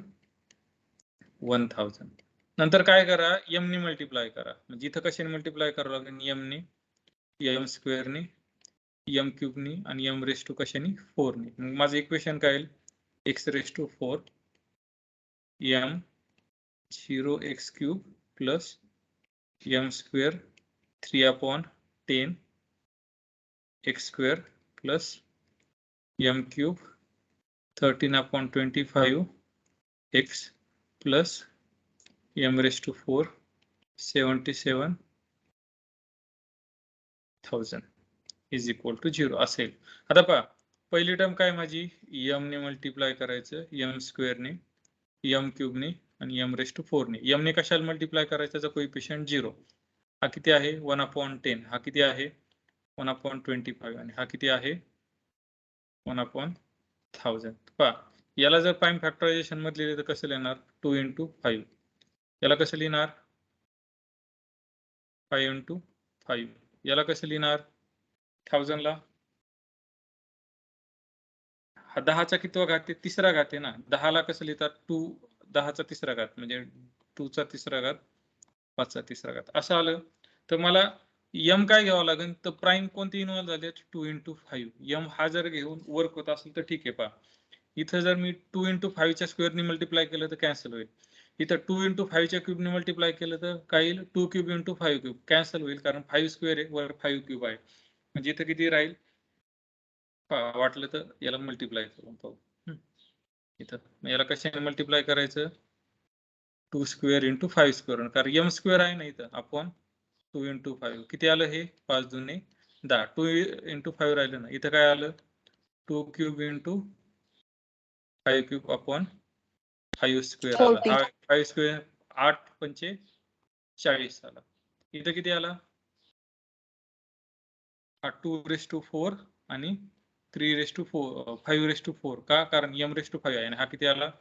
1000. नंतर काय करा, m ने मल्टिप्लाय करा. म्हणजे इथं कशाने मल्टिप्लाय करावं लागेल, m ने, m स्क्वेअर ने, m क्यूब ने आणि m रेस टू कशाने 4 ने. मग माझं इक्वेशन काय येईल, x raise to 4 m 0x cube plus m square 3/10 x square plus m cube 13/25 x plus m raise to 4 77,000 is equal to 0 असेल. आता पहा, पहिली टर्म काय माझी, m ने मल्टिप्लाय करायचं m स्क्वेअर ने, m क्यूब ने आणि m रेस टू 4 ने. m ने कशाला मल्टिप्लाय करायचं, त्याचा कोएफिशियंट 0. हा किती आहे 1/10. हा किती आहे 1/25 आणि हा किती आहे 1/1000. पहा, याला जर प्राइम फॅक्टरायझेशन मध्ये लिहिले तर कसं लिहिणार, 2 × 5. याला कसं लिहिणार 5 × 5. याला कसं लिहिणार 1000 ला, हा 10चा कितवा घात आहे, तिसरा घात आहे ना. 10 ला कसं लिहितात 2, 10चा तिसरा घात म्हणजे 2चा तिसरा घात 5चा तिसरा घात असं आलं. तर मला m काय घ्यावं लागेल, तर प्राइम कोणते इन्व्हॉल्व झाले 2 × 5. m हा जर घेऊन वर्क होत असेल तर ठीक आहे. पहा, इथं जर मी 2 × 5 च्या स्क्वेअरने मल्टिप्लाय केलं तर कॅन्सल होईल. इथं 2 × 5 च्या क्यूबने मल्टिप्लाय केलं तर काय येईल, 2 क्यूब × 5 क्यूब कॅन्सल होईल, कारण 5 स्क्वेअर आहे वर 5 क्यूब आहे. म्हणजे इथं किती राहील, वाटलं तर याला मल्टिप्लाय करून पाहू. इथं याला कशाने मल्टिप्लाय करायचं, 2 स्क्वेअर × 5 स्क्वेअर, कारण m स्क्वेअर आहे ना इथं, आपण 2 × 5 किती आलं, हे 5 दुने 10. 2 × 5 राहिलं ना, इथं काय आलं 2 क्यूब × 5 क्यूब अपॉन 5 स्क्वेअर आला. हा 5 स्क्वेअर 8 पंचे 40 आला. इथं किती आला, हा 2⁴ आणि 3⁴ 5⁴. का, कारण m⁴ आहे आणि हा किती आला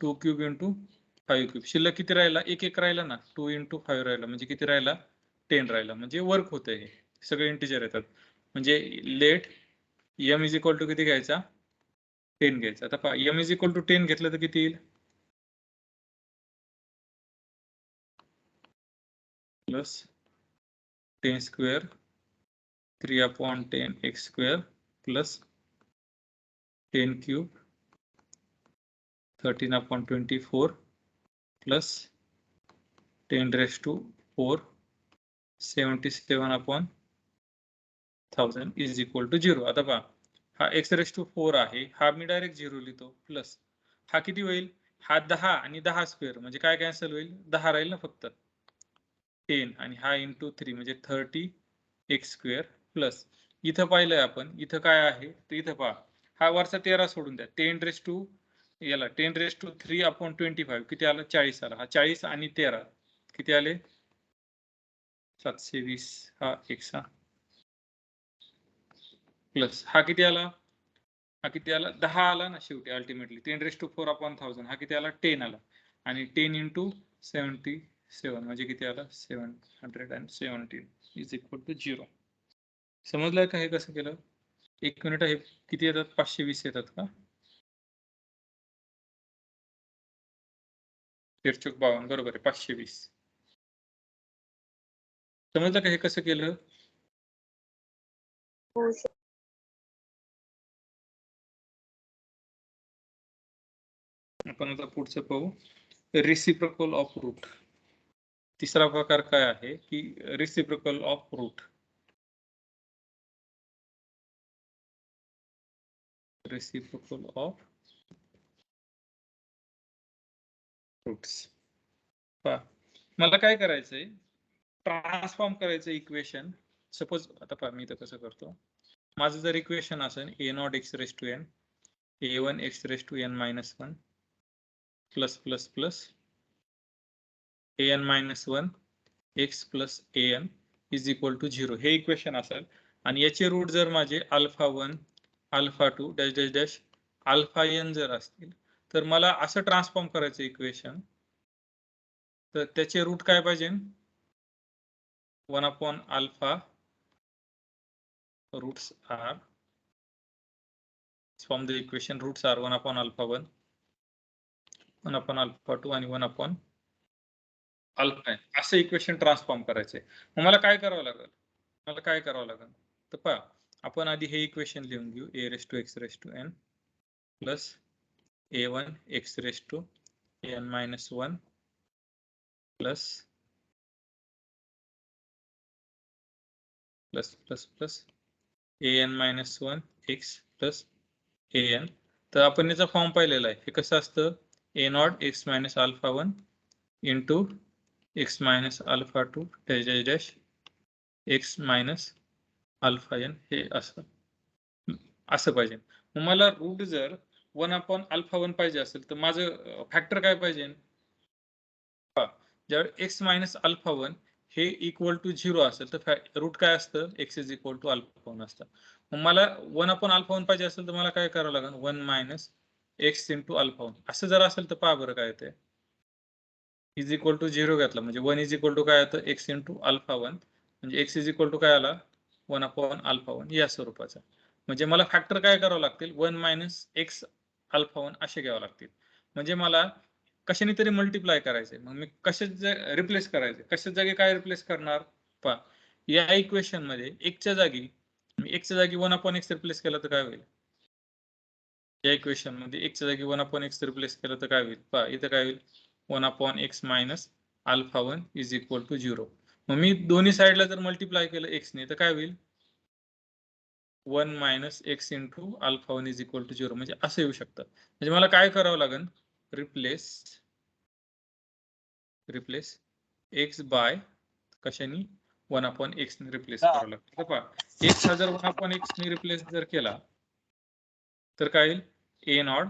2 क्यूब × 5 क्यूब. शिल्लक किती राहिला, 1 राहिला ना, 2 × 5 राहिला म्हणजे किती राहिला 10 राहिला. म्हणजे वर्क होतंय, हे सगळे इंटिजर येतात. म्हणजे let m is equal to किती घ्यायचा 10 घ्यायचा. आता पहा, m इज इक्वल टू 10 घेतलं तर किती येईल, plus 10 square 3/10 x square plus 10 cube 13/24 plus 10⁴ 77/1000 is equal to 0. आता पहा, हा x⁴ आहे, हा मी डायरेक्ट 0 लिहितो, प्लस हा किती होईल, हा 10 आणि 10 स्क्वेअर म्हणजे काय कॅन्सल होईल, 10 राहील ना फक्त, 10 आणि हा × 3 म्हणजे 30 x स्क्वेअर प्लस इथं पाहिलंय आपण, इथं काय आहे तर इथं पहा, हा वरचा 13 सोडून द्या, 10⁻³ याला 10⁻³ किती आलं 40 आला. हा 40 आणि 13 किती आले 720. हा x प्लस हा किती आला, हा किती आला 10 आला ना शेवटी अल्टिमेटली. 10⁻⁴/1000 हा किती आला 10 आला आणि 10 × 77 म्हणजे किती आला 717 इज इक्वल टू 0. समजलंय का हे कसं केलं. 1 मिनिट, हे किती येतात 520 येतात का, 52 बरोबर आहे 520. समजलं का हे कसं केलं. हो सर. आपण आता पुढचं पाहू, रिसिप्रोकल ऑफ रूट. तिसरा प्रकार काय आहे की reciprocal of root. Reciprocal of roots. मला काय करायचंय, ट्रान्सफॉर्म करायचं इक्वेशन. सपोज आता पहा, मी तर कसं करतो, माझं जर इक्वेशन असेल a0 x⁻n a1 x raised to n minus 1 plus plus plus an minus 1 x plus an is equal to 0 हे इक्वेशन असेल आणि याचे रूट जर माझे alpha 1 alpha 2 dash dash dash alpha n जर असतील तर मला असं ट्रान्सफॉर्म करायचं इक्वेशन तर त्याचे रूट काय पाहिजे 1 upon alpha roots are from the equation roots are 1 upon alpha 1 1 upon alpha 2 आणि 1 upon alpha n असं इक्वेशन ट्रान्सफॉर्म करायचंय मग मला काय करावं लागेल तर पहा आपण आधी हे इक्वेशन लिहून घेऊ a raised to x raised to n plus a1 x raised to n minus 1 plus an minus 1 x plus an तर आपण याचा फॉर्म पाहिलेला आहे हे कसं असतं a not x minus alpha 1 into x minus alpha 2 dash dash dash x minus alpha n हे असं पाहिजे मग मला रूट जर 1 upon alpha 1 पाहिजे असेल तर माझं फॅक्टर काय पाहिजे ज्यावेळी x minus alpha 1 हे इक्वल टू 0 असेल तर रूट काय असतं x is equal to alpha 1 असतं मग मला 1 upon alpha 1 पाहिजे असेल तर मला काय करावं लागेल 1 minus x into alpha 1 असं जर असेल तर पहा बरं काय येते इज इक्वल टू 0 घेतला म्हणजे 1 इज इक्वल टू काय येतं x into alpha 1 म्हणजे x इज इक्वल टू काय आला 1 upon alpha 1 या स्वरूपाचा म्हणजे मला फॅक्टर काय करावं लागतील 1 minus x alpha 1 असे घ्यावं लागतील म्हणजे मला कशाने तरी मल्टिप्लाय करायचंय मग मी कशात रिप्लेस करायचे कशाच्या जागी काय रिप्लेस करणार पहा या इक्वेशन मध्ये x च्या जागी मी x च्या जागी 1 upon x रिप्लेस केलं तर काय होईल या इक्वेशन मध्ये x च्या जागी 1 upon x रिप्लेस केलं तर काय होईल पहा इथं काय होईल 1 upon x minus alpha 1 is equal to 0 मग मी दोन्ही साइडला जर मल्टिप्लाय केलं x ने तर काय होईल 1 minus x into alpha 1 is equal to 0 म्हणजे असं येऊ शकतं म्हणजे मला काय करावं लागेल रिप्लेस x बाय कशाने 1 upon x ने रिप्लेस करावं लागतं पहा x हा जर 1 upon x ने रिप्लेस जर केला तर काय येईल a not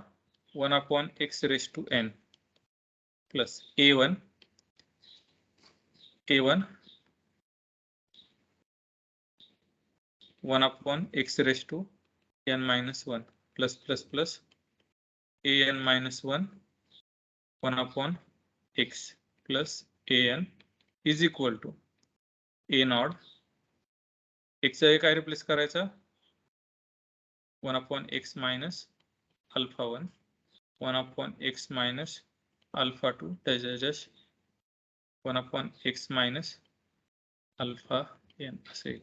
1 upon x raised to n plus a1 1 upon x raised to n minus 1 plus an minus 1 upon x plus an is equal to a not x चा काय replace करायचा 1 upon x minus alpha 1 upon x minus alpha 2 dash dash dash 1 upon x minus alpha n असेल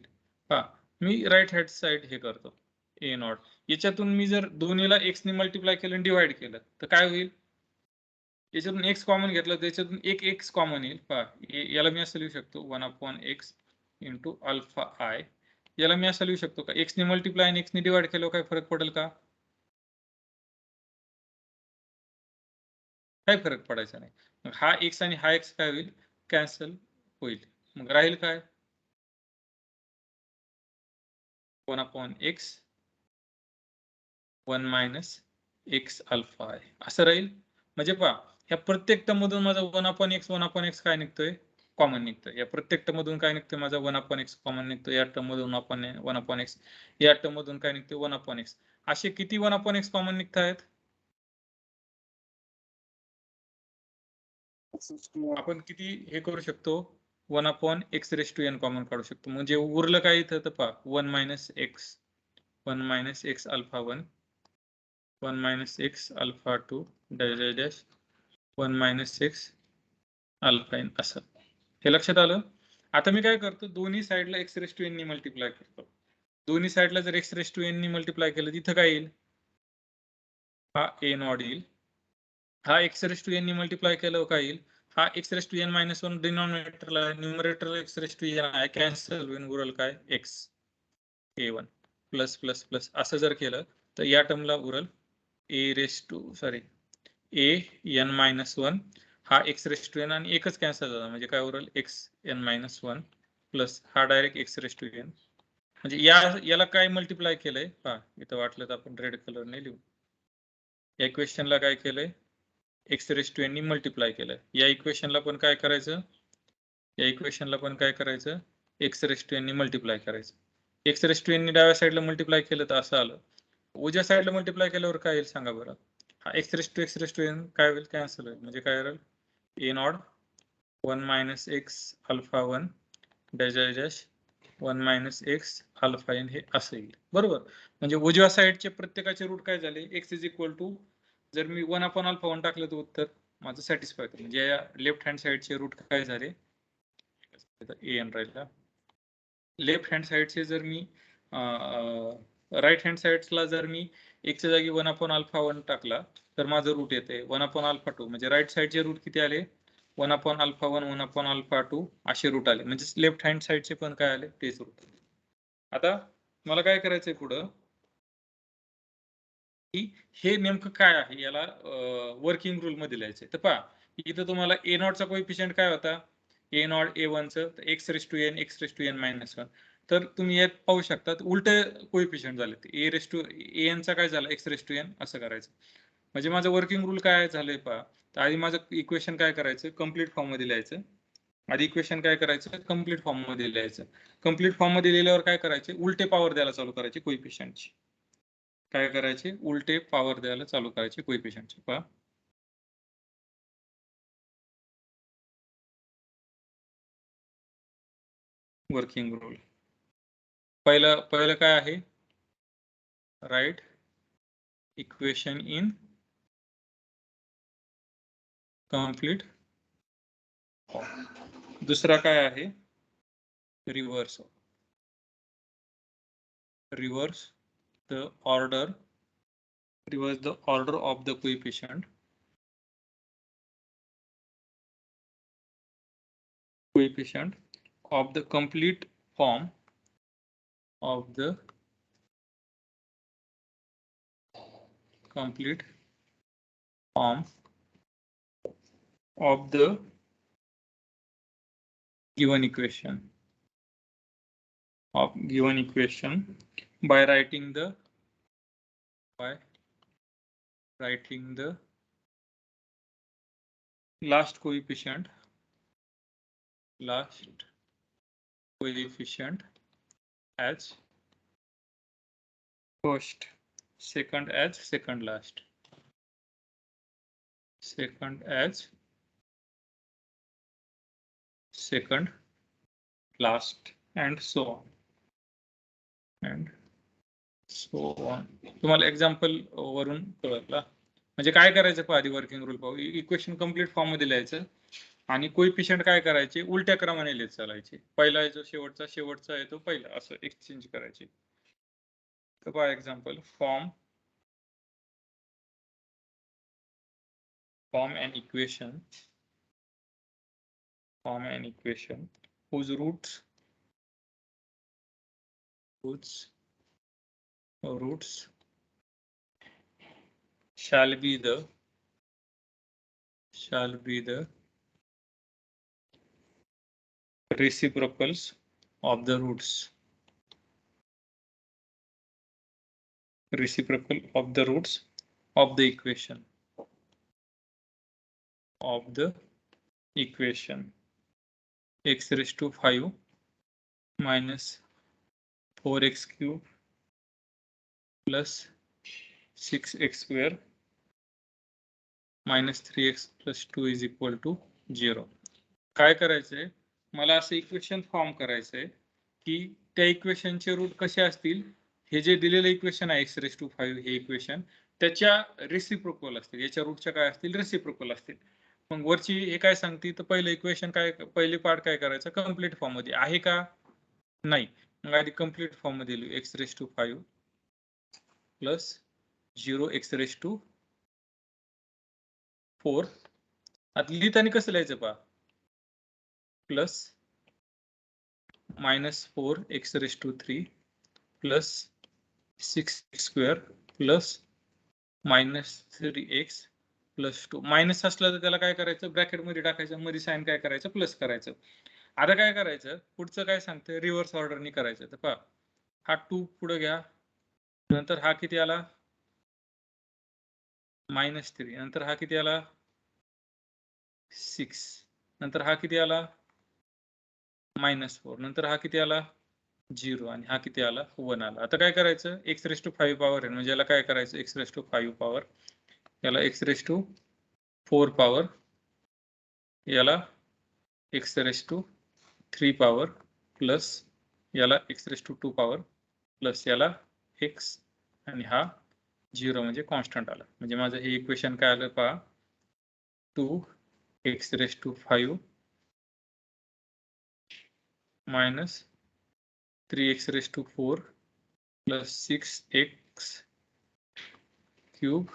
पहा मी right hand side हे करतो a not याच्यातून मी जर दोन्हीला x ने मल्टिप्लाय केलं आणि डिवाइड केलं तर काय होईल याच्यातून x कॉमन घेतलं तर याच्यातून एक x कॉमन येईल पहा याला मी असं लिहू शकतो 1 upon x into alpha I याला मी असं लिहू शकतो का x ने मल्टिप्लाय आणि x ने डिवाइड केलं काय फरक पडेल का काय फरक पडायचा नाही मग हा x आणि हा x काय होईल कॅन्सल होईल मग राहील काय 1 upon x 1 minus x alpha I असं राहील म्हणजे पहा ह्या प्रत्येक टर्म मधून माझा 1 upon x काय निघतोय कॉमन निघतोय या प्रत्येक टर्म मधून काय निघतोय माझा 1 upon x कॉमन निघतोय या टर्म मधून 1 upon x या टर्म मधून काय निघतोय 1 upon x असे किती 1 upon x कॉमन निघतायत आपण किती हे करू शकतो 1 upon x raised to n common काढू शकतो म्हणजे उरलं काय इथं तर पहा 1 minus x alpha 1 minus x alpha 2 dash dash dash 1 minus x alpha n असं हे लक्षात आलं आता मी काय करतो दोन्ही साइडला x raised to n ने मल्टिप्लाय करतो दोन्ही साइडला जर x raised to n ने मल्टिप्लाय केलं तिथं काय येईल हा a नॉट येईल हा x raised to n ने मल्टिप्लाय केलं काय येईल हा x raised to n minus 1 डिनॉमिनेटरला numerator x raised to n आहे कॅन्सल होईल उरल काय x a1 प्लस असं जर केलं तर या टर्मला उरल a raised to a n minus 1 हा x raised to n आणि एकच कॅन्सल झाला म्हणजे काय उरल x n minus 1 प्लस हा direct x raised to n म्हणजे याला काय मल्टिप्लाय केलंय पहा इथं वाटलं तर आपण रेड कलरने लिहू या इक्वेशनला काय केलंय एक्स रेस टू एन नी मल्टिप्लाय केलंय. या इक्वेशनला पण काय करायचं, या इक्वेशनला पण काय करायचं, एक्स रेस टू एन नी मल्टिप्लाय करायचं. एक्स रेस टू एन नी डाव्या साईडला मल्टिप्लाय केलं तर असं आलं. उजव्या साईडला मल्टिप्लाय केल्यावर काय येईल सांगा बरं. हा एक्स रेस टू एन काय होईल, कॅन्सल होईल. म्हणजे काय राहील a nought 1 minus x alpha 1 dash dash dash 1 minus x alpha n हे असं येईल. बरोबर. म्हणजे उजव्या साईडचे प्रत्येकाचे रूट काय झाले, एक्स इज इक्वल टू, जर मी 1 अपॉन अल्फा 1 टाकलं तर उत्तर माझं सॅटिस्फाय होतं. म्हणजे या लेफ्ट हँड साईडचे रूट काय झाले, ए एन राहिला. लेफ्ट हँड साईडचे जर मी राईट हँड साईडला जर मी एक्सच्या जागी 1 अपॉन अल्फा 1 टाकला तर माझं रूट येते 1 अपॉन अल्फा 2. म्हणजे राईट साईडचे रूट किती आले, 1 अपॉन अल्फा 1 1 अपॉन अल्फा 2 असे रूट आले. म्हणजे लेफ्ट हँड साईडचे पण काय आले, तेच रूट. आता मला काय करायचंय पुढं, की हे नेमकं काय आहे याला वर्किंग रूल मध्ये लिहायचंय. तर पहा इथं तुम्हाला ए नॉटचा कोएफिशियंट काय होता, ए नॉट ए वनचं x raise to n minus 1. तर तुम्ही यात पाहू शकता उलट कोएफिशियंट झाले, ए रेस टू एन चा काय झाला एक्स रेस टू एन असं करायचं. म्हणजे माझं वर्किंग रूल काय झालंय पहा. तर आधी माझं इक्वेशन काय करायचं, कम्प्लीट फॉर्म मध्ये लिहायचं. आधी इक्वेशन काय करायचं, कम्प्लीट फॉर्म मध्ये लिहायचं. कम्प्लीट फॉर्म मध्ये लिहिल्यावर काय करायचे, उलटे पॉवर द्यायला चालू करायचे कोएफिशियंटची. काय करायचे, उलटे पॉवर द्यायला चालू करायचे कोएफिशियंटची. पहा वर्किंग रूल. पहिलं काय आहे, राईट इक्वेशन इन कंप्लीट. दुसरा काय आहे, reverse the order of the coefficient of the complete form of the given equation by writing the last coefficient as first, second as second last, second as second last, and so on. तुम्हाला example वरून कळलं. म्हणजे काय करायचं पहा, आधी working rule पाहू. Equation complete form मध्ये लिहायचं आणि कोएफिशियंट काय करायचे, उलट्या क्रमाने लिहित चालायचे. पहिला आहे जो शेवटचा आहे तो पहिला, असं एक्सचेंज करायचे. तर पहा example, form an equation whose roots shall be the reciprocals of the roots of the equation x raised to 5 minus 4x cube plus 6x square minus 3x plus 2 is equal to 0. काय करायचंय, मला असं equation form करायचंय की त्या इक्वेशनचे route कसे असतील, हे जे दिलेलं इक्वेशन आहे x raised to 5 हे इक्वेशन त्याच्या रेसिप्रोकल असतील, याच्या रूटच्या काय असतील, रेसिप्रोकल असतील. मग वरची हे काय सांगते, तर पहिलं इक्वेशन काय, पहिली पार्ट काय करायचं, कम्प्लीट फॉर्म मध्ये आहे का नाही. मग आधी कम्प्लीट फॉर्म मध्ये लिहू, x raised to 5 plus 0 x raised to 4. आता लिहिताना कसं लिहायचं पहा, plus minus 4 x raised to 3 plus 6x square plus minus 3x plus 2. Minus असलं तर त्याला काय करायचं, ब्रॅकेट मध्ये टाकायचं, मध्ये साइन काय करायचं, प्लस करायचं. आता काय करायचं, पुढचं काय सांगतं, रिव्हर्स ऑर्डरनी करायचं. तर पहा, हा 2 पुढे घ्या, नंतर हा किती आला -3 नंतर हा किती आला 6 नंतर हा किती आला -4 नंतर हा किती आला 0 आणि हा किती आला 1 आला. आता काय करायचं x⁵5 पॉवर आहे म्हणजे याला काय करायचं x⁵5 पॉवर याला x⁴ पॉवर याला x�3 पॉवर प्लस याला x�2 पॉवर प्लस याला x आणि हा 0 म्हणजे कॉन्स्टंट आला. म्हणजे माझं हे इक्वेशन काय आलं पहा 2x⁵5 minus 3x⁴ plus 6x cube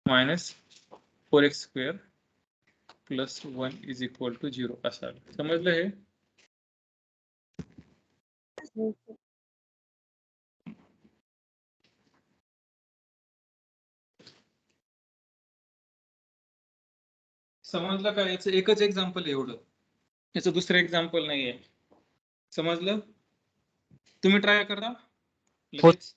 minus 4x² plus 1 is equal to 0 असं आलं. समजलं हे? समजलं का? याचं एकच एक्झाम्पल एवढं, याचं दुसरं एक्झाम्पल नाहीये. समजलं? तुम्ही ट्राय करा लगेच.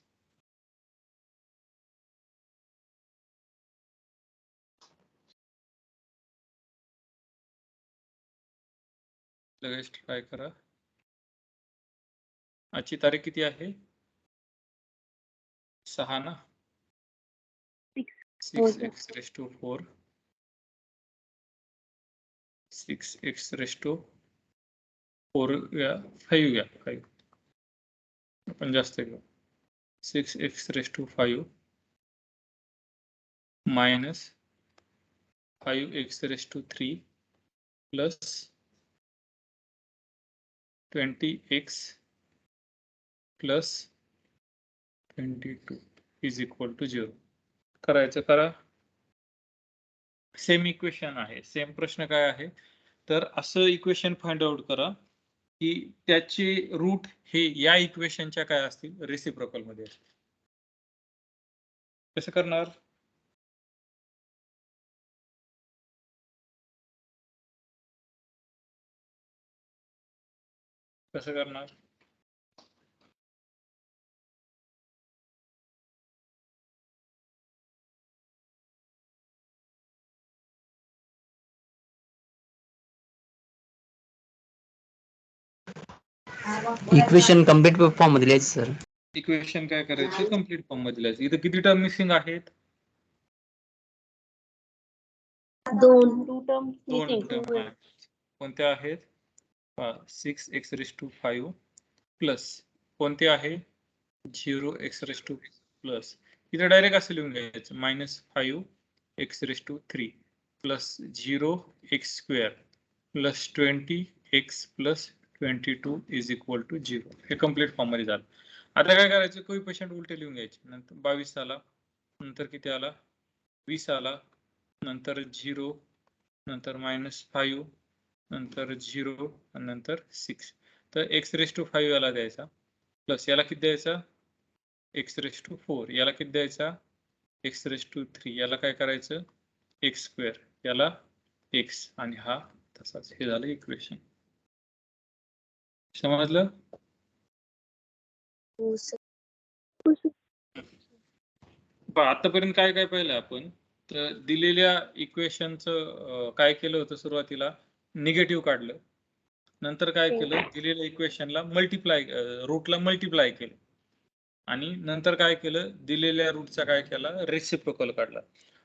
लगेच ट्राय करा. आजची तारीख किती आहे 6 ना 6x⁴ 6x⁴ 5 घ्या 5 आपण जास्त घेऊ 6x⁵5 minus 5x⁵3 plus 20x plus 22 is equal to 0. करायचं करा. सेम इक्वेशन आहे. सेम प्रश्न काय आहे तर असं इक्वेशन फाइंड आउट करा की त्याचे रूट हे या इक्वेशनच्या काय असतील रेसिप्रोकल मध्ये असतील. कसं करणार? कसं करणार? इक्वेशन कम्प्लीट फॉर्म मध्ये लिहायचं सर. इक्वेशन काय करायचं कम्प्लीट फॉर्म मध्ये लिहायचं. इथं किती टर्म मिसिंग आहेत? 2 टर्म आहेत. कोणत्या आहेत? 6x⁵5 प्लस कोणते आहे 0x⁵ प्लस इथे डायरेक्ट असं लिहून घ्यायचं -5x⁵3 plus 0x² plus 20x plus 22 is equal to 0. हे कम्प्लीट फॉर्म मध्ये झालं. आता काय करायचं कोइफिशिएंट उलटे लिहून घ्यायचे. नंतर 22 आला नंतर किती आला 20 आला नंतर 0 नंतर -5 नंतर 0 आणि नंतर 6. तर x⁵5 याला द्यायचा प्लस याला किती द्यायचा x⁴ याला किती द्यायचा x⁵3 याला काय करायचं x² याला x आणि हा तसाच. हे झालं इक्वेशन. समजलं? आतापर्यंत काय काय पाहिलं आपण तर दिलेल्या इक्वेशनचं काय केलं होतं सुरुवातीला निगेटिव्ह काढलं. नंतर काय केलं दिलेल्या इक्वेशनला मल्टिप्लाय रूटला मल्टिप्लाय केलं आणि नंतर काय केलं दिलेल्या रूटचा काय केला रेसिप्रोकल काढला.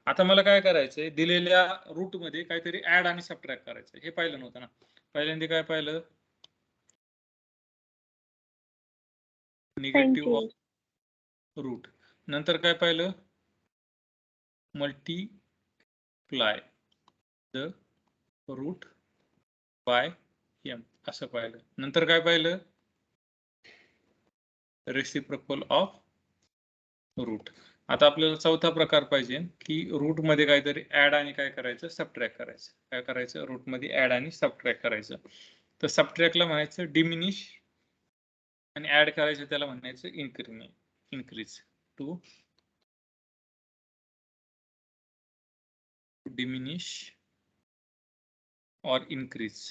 आता मला काय करायचंय दिलेल्या रूट मध्ये काहीतरी ऍड आणि सबट्रॅक्ट करायचं. हे पाहिलं नव्हतं ना. पहिल्यांदा काय पाहिलं निगेटिव्ह ऑफ रूट. नंतर काय पाहिलं multiply the root by m असं पाहिलं. नंतर काय पाहिलं रेसिप्रोकल ऑफ रूट. आता आपल्याला चौथा प्रकार पाहिजे की रूट मध्ये काहीतरी ऍड आणि काय करायचं सबट्रॅक्ट करायचं. काय करायचं रूट मध्ये ऍड आणि सबट्रॅक्ट करायचं. तर सबट्रॅक्टला म्हणायचं डिमिनिश आणि ऍड करायचं त्याला म्हणायचं increase to diminish or increase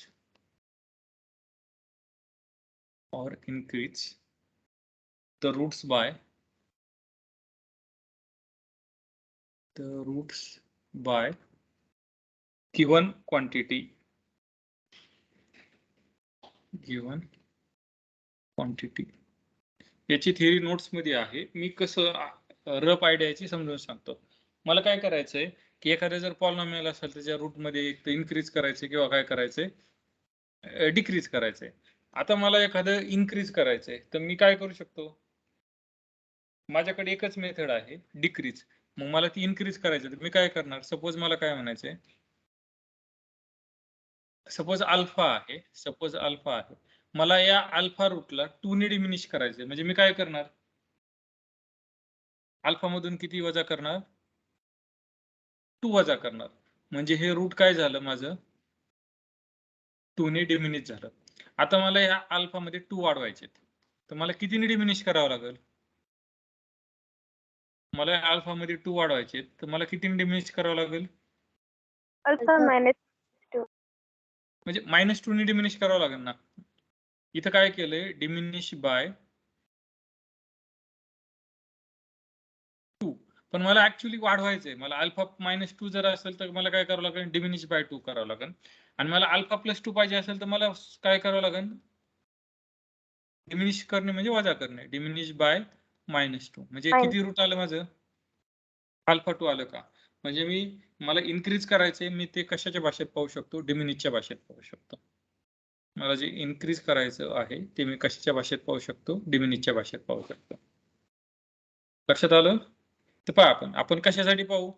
the roots by the roots by given quantity याची थिअरी नोट्स मध्ये आहे. मी कसं रफ आयडियाची समजून सांगतो. मला काय करायचंय की एखाद्या जर पॉलिनॉमियल असेल त्याच्या रूट मध्ये एक तर इन्क्रीज करायचे किंवा काय करायचंय डिक्रीज करायचंय. आता मला एखादं इन्क्रीज करायचंय तर मी काय करू शकतो, माझ्याकडे एकच मेथड आहे डिक्रीज. मग मला ती इन्क्रीज करायची तर मी काय करणार, सपोज मला काय म्हणायचंय, सपोज अल्फा आहे, मला या अल्फा रूटला 2 ने डिमिनिश करायचंय. म्हणजे मी काय करणार, अल्फा मधून किती वजा करणार, 2 वजा करणार. म्हणजे हे रूट काय झालं माझं, 2 ने डिमिनिश झालं. आता मला या अल्फा मध्ये 2 वाढवायचे तर मला कितीने डिमिनिश करावं लागेल, मला अल्फा मध्ये 2 वाढवायचे तर मला कितीने डिमिनिश करावं लागेल, अल्फा मायनस म्हणजे -2 ने डिमिनिश करावं लागेल ना. इथं काय केलंय, डिमिनिश बाय 2, पण मला ऍक्च्युअली वाढवायचंय. मला अल्फा -2 जर असेल तर मला काय करावं लागेल, डिमिनिश बाय 2 करावं लागेल. आणि मला अल्फा +2 पाहिजे असेल तर मला काय करावं लागेल, डिमिनिश करणे म्हणजे वजा करणे, डिमिनिश बाय -2. म्हणजे किती रूट आलं माझं, अल्फा 2 आलं का. म्हणजे मला इन्क्रीज करायचंय, मी ते कशाच्या भाषेत पाहू शकतो, डिमिनिशच्या भाषेत पाहू शकतो. मला जे इन्क्रीज करायचं आहे ते मी कशाच्या भाषेत पाहू शकतो, डिमिनिशच्या भाषेत पाहू शकतो. लक्षात आलं. तर पहा आपण कशासाठी पाहू,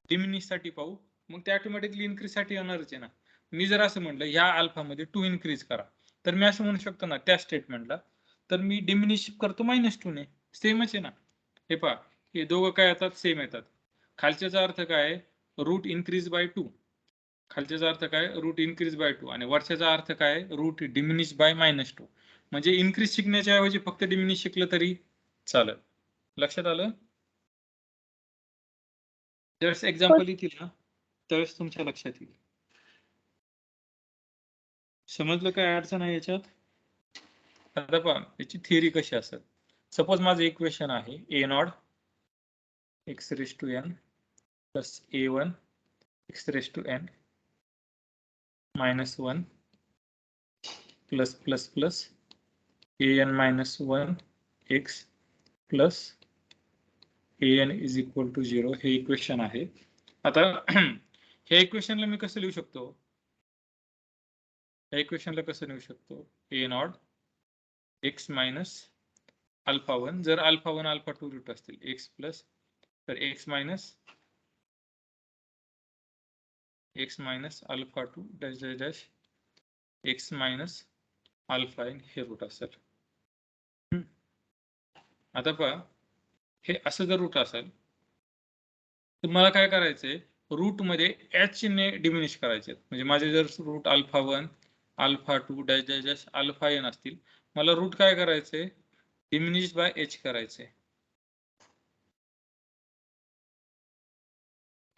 डिमिनिश साठी पाहू. मग ते ऑटोमॅटिकली इन्क्रीज साठी येणारच आहे ना. मी जर असं म्हटलं ह्या अल्फा मध्ये 2 इन्क्रीज करा तर मी असं म्हणू शकतो ना त्या स्टेटमेंटला, तर मी डिमिनिश करतो -2 ने. सेमच आहे ना. हे पहा, हे दोघं काय येतात, सेम येतात. खालच्याचा अर्थ काय, रूट इन्क्रीज बाय 2. खालच्याचा अर्थ काय, रूट इन्क्रीज बाय 2. आणि वरच्याचा अर्थ काय, रूट डिमिनिश बाय -2. म्हणजे इन्क्रीज शिकण्याच्या ऐवजी फक्त डिमिनिश शिकलं तरी चालेल. लक्षात आलं. ज्यावेळेस एक्झाम्पल येतील ना त्यावेळेस तुमच्या लक्षात येईल. समजलं काय अडचण आहे याच्यात. आता पहा याची थिअरी कशी असेल. सपोज माझं इक्वेशन आहे a0 x⁻n plus a1 x⁻n -1 plus plus plus an-1 x plus an is equal to 0. हे इक्वेशन आहे. आता हे इक्वेशनला मी कसं लिहू शकतो, या इक्वेशनला कसं लिहू शकतो, a0 x मायनस अल्फा 1, जर अल्फा 1 अल्फा 2 रूट असतील, x प्लस तर x minus alpha 2 dash dash dash x minus alpha n हे रूट असेल. आता पहा हे असं जर रूट असेल तर मला काय करायचंय, रूट मध्ये h ने डिमिनिश करायचे. म्हणजे माझे जर root alpha 1 alpha 2 dash dash dash alpha n असतील, मला रूट काय करायचंय, डिमिनिश बाय h करायचंय.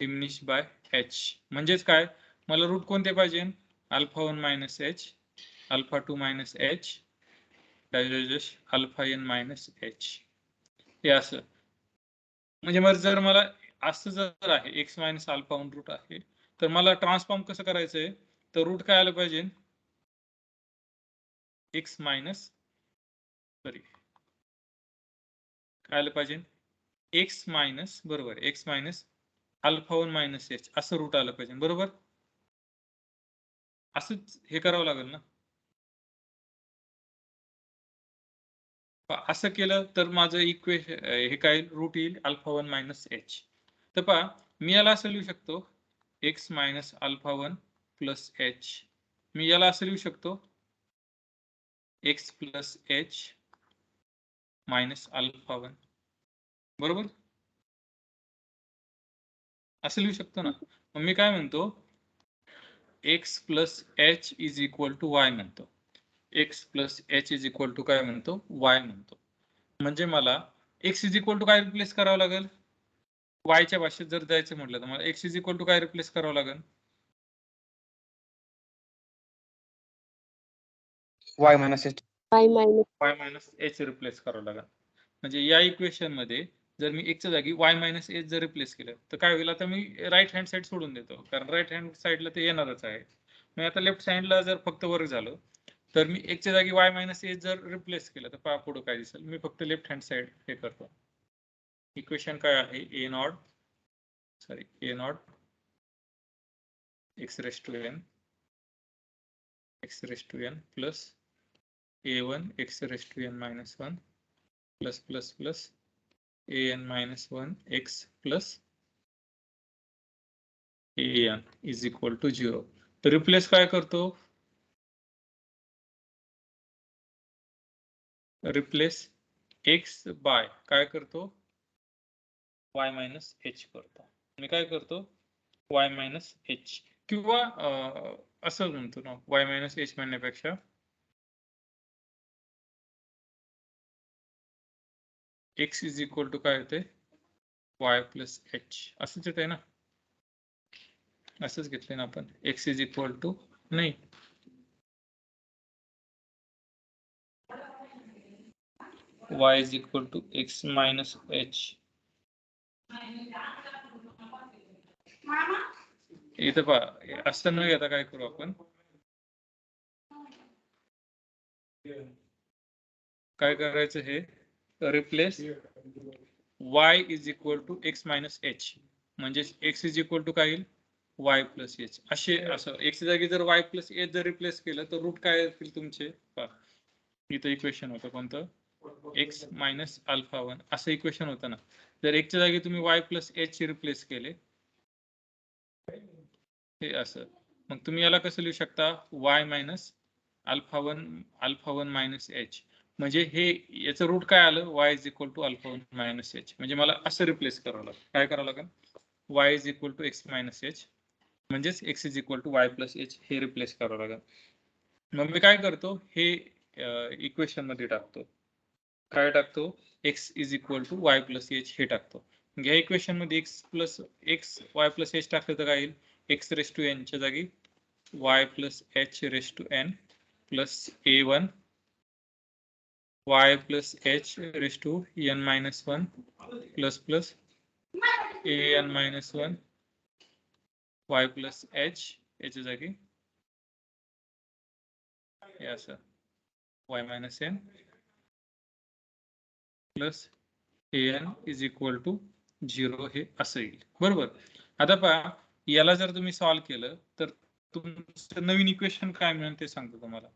डिमिनिश बाय h म्हणजेच काय, मला रूट कोणते पाहिजे, alpha 1 minus h, alpha 2 minus h dash dash dash alpha n minus h. हे असं. म्हणजे मग जर मला असं जर आहे x मायनस अल्फा 1 रूट आहे तर मला ट्रान्सफॉर्म कसं करायचंय, तर रूट काय आलं पाहिजे, x मायनस काय आलं पाहिजे, x मायनस बरोबर x minus alpha 1 minus h असं रूट आलं पाहिजे. बरोबर, असंच हे करावं लागेल ना. असं केलं तर माझं इक्वेशन हे काय रूट येईल अल्फा 1 मायनस h. तर पहा मी याला असं लिहू शकतो x minus alpha 1 plus h. मी याला असं लिहू शकतो x plus h minus alpha 1. बरोबर, असं लिहू शकतो ना. मग मी काय म्हणतो, x plus h is equal to y म्हणतो. x plus h is equal to काय म्हणतो, y म्हणतो. म्हणजे मला x इज इक्वल टू काय रिप्लेस करावं लागेल, y च्या भाषेत जर जायचं म्हटलं तर मला x इज इक्वल टू काय रिप्लेस करावं लागेल, y minus h. y minus y minus h replace करावं लागेल. म्हणजे या इक्वेशन मध्ये जर मी एकच्या जागी y मायनस एच जर रिप्लेस केलं तर काय होईल, आता मी राईट हँड साइड सोडून देतो कारण राईट हँड साइडला ते येणारच आहे. मी आता लेफ्ट साइडला जर फक्त वर्क झालं तर मी एकच्या जागी y मायनस एच जर रिप्लेस केलं तर पहा पुढे काय दिसेल. मी फक्त लेफ्ट हँड साइड हे करतो. इक्वेशन काय आहे, a nought x raise to n plus a1 x raise to n minus 1 plus an minus 1 x plus an is equal to 0. तर रिप्लेस काय करतो, रिप्लेस x बाय काय करतो, y मायनस h करतो. मी काय करतो, y मायनस h किंवा असं म्हणतो ना, y मायनस h म्हणण्यापेक्षा x इज इक्वल टू काय होते, y प्लस h असंच येते ना, असंच घेतलं ना आपण. x इज इक्वल टू नाही, y is equal to x minus h. इथं पहा असं न घेता काय करू आपण, काय करायचं, हे replace y is equal to x minus h म्हणजे x इज इक्वल टू काय येईल, y प्लस h. असे असं x जागी जर y प्लस h जर रिप्लेस केलं तर रूट काय येतील तुमचे, इथं इक्वेशन होतं कोणतं, x मायनस अल्फा 1 असं इक्वेशन होतं ना. जर x च्या जागी तुम्ही y प्लस h रिप्लेस केले हे असं, मग तुम्ही याला कसं लिहू शकता, y minus alpha 1 minus h म्हणजे हे याचं रूट काय आलं, y is equal to alpha 1 minus h. म्हणजे मला असं रिप्लेस करावं लागेल, काय करावं लागेल, y is equal to x minus h म्हणजेच x is equal to y plus h हे रिप्लेस करावं लागेल. मग मी काय करतो, हे इक्वेशन मध्ये टाकतो, काय टाकतो, x is equal to y plus h हे टाकतो. या इक्वेशन मध्ये x y प्लस h टाकलं तर काय येईल, x रेस टू n च्या जागी y plus h raise to n plus a1 y plus h raise to n minus 1 plus an minus 1 y plus h याच्या जागी हे असं y minus n plus an is equal to 0 हे असं येईल. बरोबर. आता पहा याला जर तुम्ही सॉल्व्ह केलं तर तुमचं नवीन इक्वेशन काय मिळेल ते सांगतो तुम्हाला.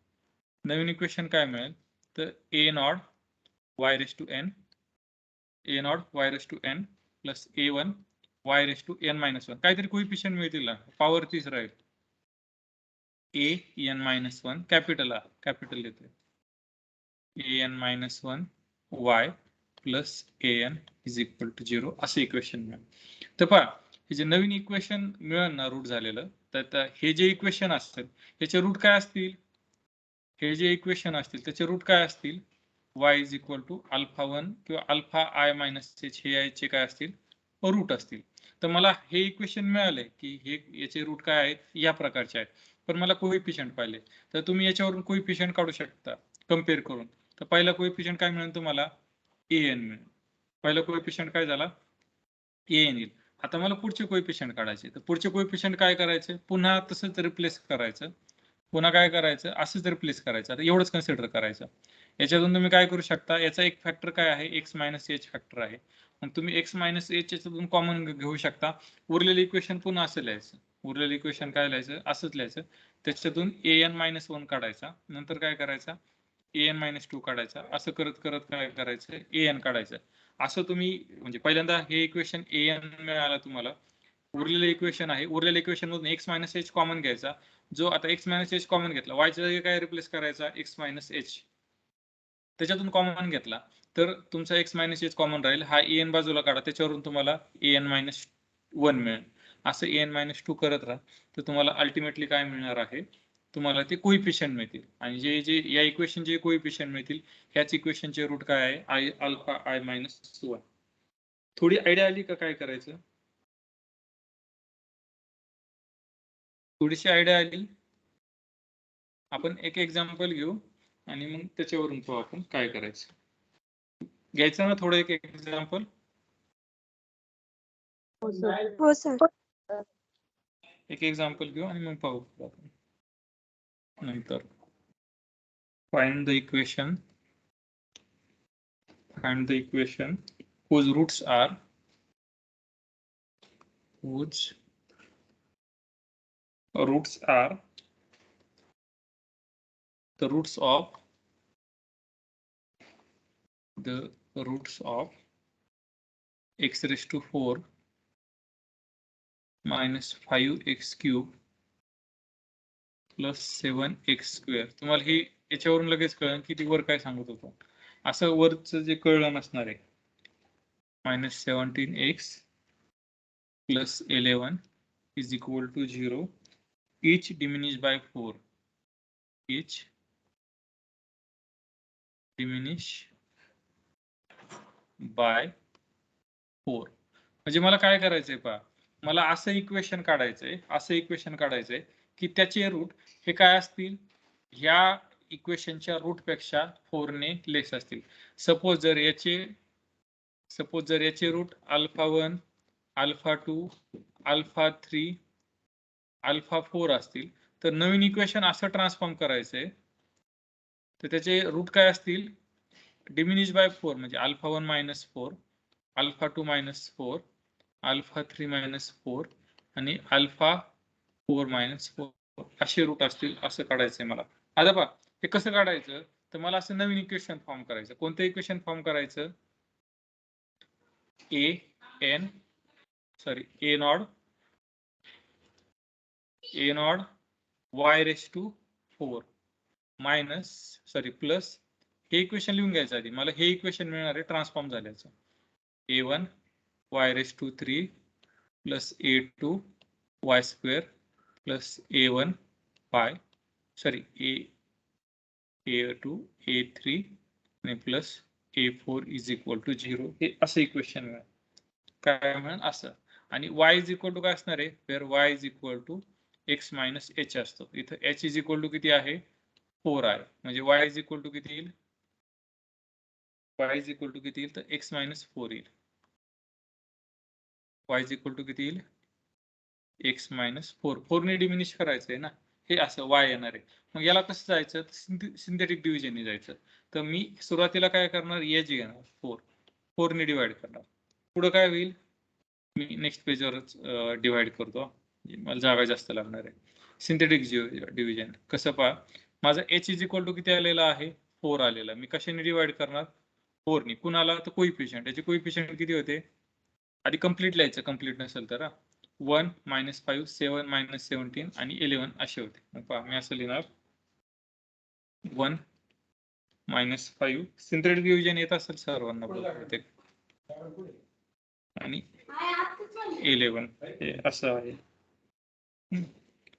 नवीन इक्वेशन काय मिळेल तर a naught y raise to n plus a1 y raise to n minus 1 काहीतरी कोइफिशियंट मिळतील ना, पॉवर तीच राहील, a n मायनस 1 कॅपिटल येते a n minus 1 y plus an is equal to 0 असं इक्वेशन मिळेल. तर पहा हे जे नवीन इक्वेशन मिळेल ना रूट झालेलं, तर हे जे इक्वेशन असतील त्याचे रूट काय असतील, हे जे इक्वेशन असतील त्याचे रूट काय असतील, y is equal to alpha 1 किंवा अल्फा i मायनस h हे याचे काय असतील, रूट असतील. तर मला हे इक्वेशन मिळाले की हे याचे रूट काय आहेत, या प्रकारचे आहेत. पण मला कोइफिशियंट पाहिले तर तुम्ही याच्यावरून कोइफिशियंट काढू शकता कम्पेअर करून. तर पहिला कोइफिशियंट काय मिळेल तुम्हाला, an मिळेल. पहिला कोइफिशियंट काय झाला, an येईल. आता मला पुढचे कोइफिशियंट काढायचे, तर पुढचे कोइफिशियंट काय करायचे, पुन्हा तसंच रिप्लेस करायचं, पुन्हा काय करायचं, असंच रिप्लेस करायचं. आता एवढंच कन्सिडर करायचं. याच्यातून तुम्ही काय करू शकता, याचा एक फॅक्टर काय आहे, x मायनस एच फॅक्टर आहे. मग तुम्ही x मायनस एच याच्यातून कॉमन घेऊ शकता. उरलेलं इक्वेशन पुन्हा असं लिहायचं, उरलेलं इक्वेशन काय लिहायचं, असंच लिहायचं. त्याच्यातून an मायनस 1 काढायचा, नंतर काय करायचा, an मायनस 2 काढायचा, असं करत करत काय करायचं, an काढायचं. असं तुम्ही म्हणजे पहिल्यांदा हे इक्वेशन an मिळाला तुम्हाला, उरलेलं इक्वेशन आहे, उरलेल्या इक्वेशन मधून x मायनस एच कॉमन घ्यायचा. जो आता x मायनस एच कॉमन घेतला, y च्या जागी काय रिप्लेस करायचा, x मायनस एच, त्याच्यातून कॉमन घेतला तर तुमचा x मायनस एच कॉमन राहील. हा an बाजूला काढा, त्याच्यावरून तुम्हाला an मायनस 1 मिळेल. असं an मायनस 2 करत राहा तर तुम्हाला अल्टिमेटली काय मिळणार आहे, तुम्हाला ते कोइफिशियंट मिळतील. आणि जे जे या इक्वेशनचे कोइफिशियंट मिळतील ह्याच इक्वेशनचे रूट काय आहे, i अल्फा i मायनस 1. थोडी आयडिया आली का काय करायचं, थोडीशी आयडिया आली. आपण एक एक्झाम्पल घेऊ आणि मग त्याच्यावरून पाहू आपण काय करायचं. घ्यायचं ना थोडं एक एक्झाम्पल. हो सर. एक एक्झाम्पल घेऊ आणि मग पाहू आपण नंतर. Find the equation whose roots are the roots of x raised to 4 minus 5x cube plus 7x square. तुम्हाला ही याच्यावरून लगेच कळलं की ती वर काय सांगत होतो. असं वरचं जे कळलं नसणार आहे. minus 17x plus 11 is equal to 0. Each diminished by 4. Each diminish by 4. म्हणजे मला काय करायचंय पहा, मला असं इक्वेशन काढायचंय की त्याचे रूट हे काय असतील, ह्या इक्वेशनच्या रूट पेक्षा 4 ने लेस असतील. सपोज जर याचे root alpha 1, alpha 2, alpha 3, alpha 4 असतील, तर नवीन इक्वेशन असं ट्रान्सफॉर्म करायचंय तर त्याचे रूट काय असतील, डिमिनिश बाय 4 म्हणजे alpha 1 minus 4, alpha 2 minus 4, alpha 3 minus 4 आणि अल्फा 4 मायनस 4 असे रूट असतील असं काढायचंय मला. आता पहा हे कसं काढायचं, तर मला असं नवीन इक्वेशन फॉर्म करायचं. कोणतं इक्वेशन फॉर्म करायचं, a naught y raise to 4 minus plus हे इक्वेशन लिहून घ्यायचं आधी. मला हे इक्वेशन मिळणार आहे ट्रान्सफॉर्म झाल्याचं. a1 y raise to 3 plus a2 y square plus a1 y a2 a3 आणि plus a4 is equal to 0. हे असं इक्वेशन मिळेल. काय म्हणून असं. आणि y इज इक्वल टू काय असणार आहे, where y is equal to x minus h असतो. इथं h इज इक्वल टू किती आहे, 4 आहे. म्हणजे y इज इक्वल टू किती येईल, तर x मायनस 4 येईल. y इज इक्वल टू किती येईल, x मायनस 4. 4 ने डिमिनिश करायचं आहे ना, हे असं y येणार आहे. मग याला कसं जायचं, सिंथेटिक डिव्हिजनने जायचं. तर मी सुरुवातीला काय करणार, एज घेणार 4 ने डिवाइड करणार. पुढे काय होईल, मी नेक्स्ट पेजवरच डिवाइड करतो, मला जागा जास्त लागणार आहे. सिंथेटिक डिव्हिजन कसं पहा, माझा h इज इक्वल टू किती आलेला आहे, 4 आलेला. मी कशाने डिवाइड करणार, 4 ने. कुणाला, तर कोइफिशियंट. याचे कोइफिशियंट किती होते, आधी कंप्लीट लिहायचं, कंप्लीट नसेल तर 1 मायनस 5 7 मायनस 17 आणि 11 असे होते. मग पहा मी असं लिहिणार 1 मायनस 5 सिंथेटिक डिव्हिजन येत असेल सर्वांना बहुतेक, आणि 11 हे असं आहे.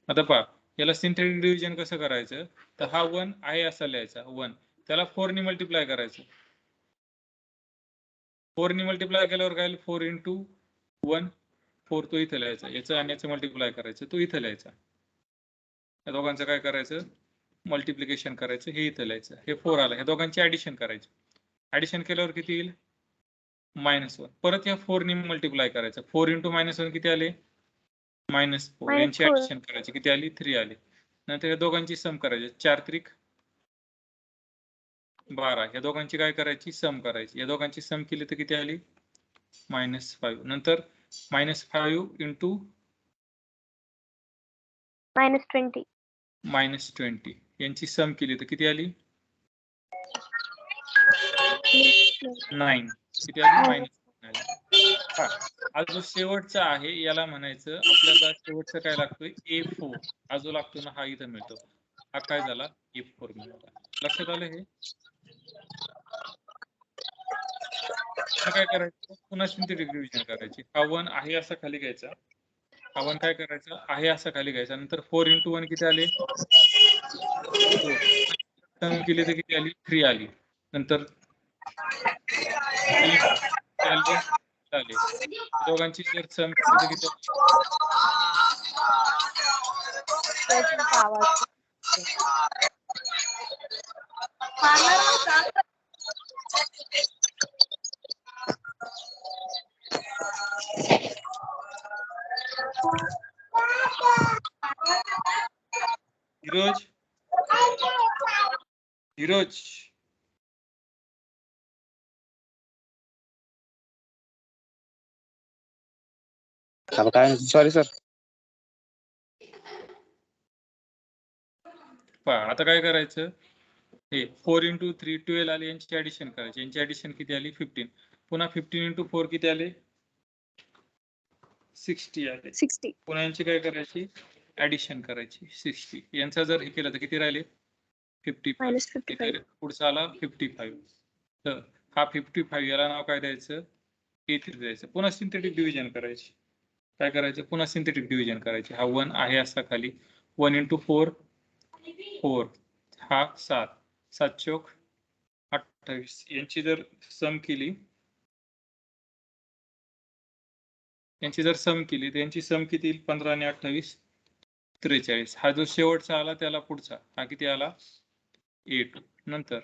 आता पहा याला सिंथेटिक डिव्हिजन कसं करायचं, तर हा 1 आहे असा लिहायचा 1, त्याला 4 ने मल्टिप्लाय करायचं. 4 ने मल्टिप्लाय केल्यावर काय, 4 इंटू 1 4 तो इथं लिहायचा, याचं आणि याचं मल्टिप्लाय करायचं, तो इथं लिहायचा. या दोघांचं काय करायचं, मल्टिप्लिकेशन करायचं, हे इथं लिहायचं. हे 4 आलं, ह्या दोघांची ऍडिशन करायची. ऍडिशन केल्यावर किती येईल, -1. परत या 4 ने मल्टिप्लाय करायचं. 4 इंटू -1 किती आले, -4. यांची ऍडिशन करायची, किती आली, 3 आली. नंतर या दोघांची सम करायची, 4 त्रिक 12. या दोघांची काय करायची, सम करायची. या दोघांची सम केली तर किती आली, -5. नंतर -5 इंटू -20 यांची सम केली तर किती आली, 9. किती आली, -9. हा जो शेवटचा आहे याला म्हणायचं, आपल्याला शेवटचं काय लागतोय, A4. हा जो लागतो ना, हा इथं मिळतो. हा काय झाला, A4 मिळाला. लक्षात आलं हे. काय करायचं, पुन्हा सिंथेटिक डिव्हिजन करायची. हा 1 आहे असा खाली घ्यायचा, हा 1 काय करायचा, आहे असा खाली घ्यायचा. नंतर 4 इंटू 1 किती आले, 4. सम केली तर किती आली, 3 आली. नंतर दोघांची जर सम केली तर किती, धीरज धीरज काय सॉरी सर. पहा आता काय करायचं, हे 4 × 3 12 आले, यांची ऍडिशन करायची. यांची ऍडिशन किती आली 15. पुन्हा 15 × 4 किती आले 60 आले. 60. पुन्हा यांची काय करायची ऍडिशन करायची 60. यांचा जर हे केलं तर किती राहिले 55. -55. पुढचा आला 55. तर हा 55 याला नाव काय द्यायचं A3 द्यायचं. पुन्हा सिंथेटिक डिव्हिजन करायची. काय करायचं पुन्हा सिंथेटिक डिव्हिजन करायचे. हा 1 आहे असा खाली 1 × 4 4 हा 7 7 चौक 28. यांची जर सम केली तर यांची सम किती येईल 15 आणि 28 43. हा जो शेवटचा आला त्याला पुढचा हा किती आला A2. नंतर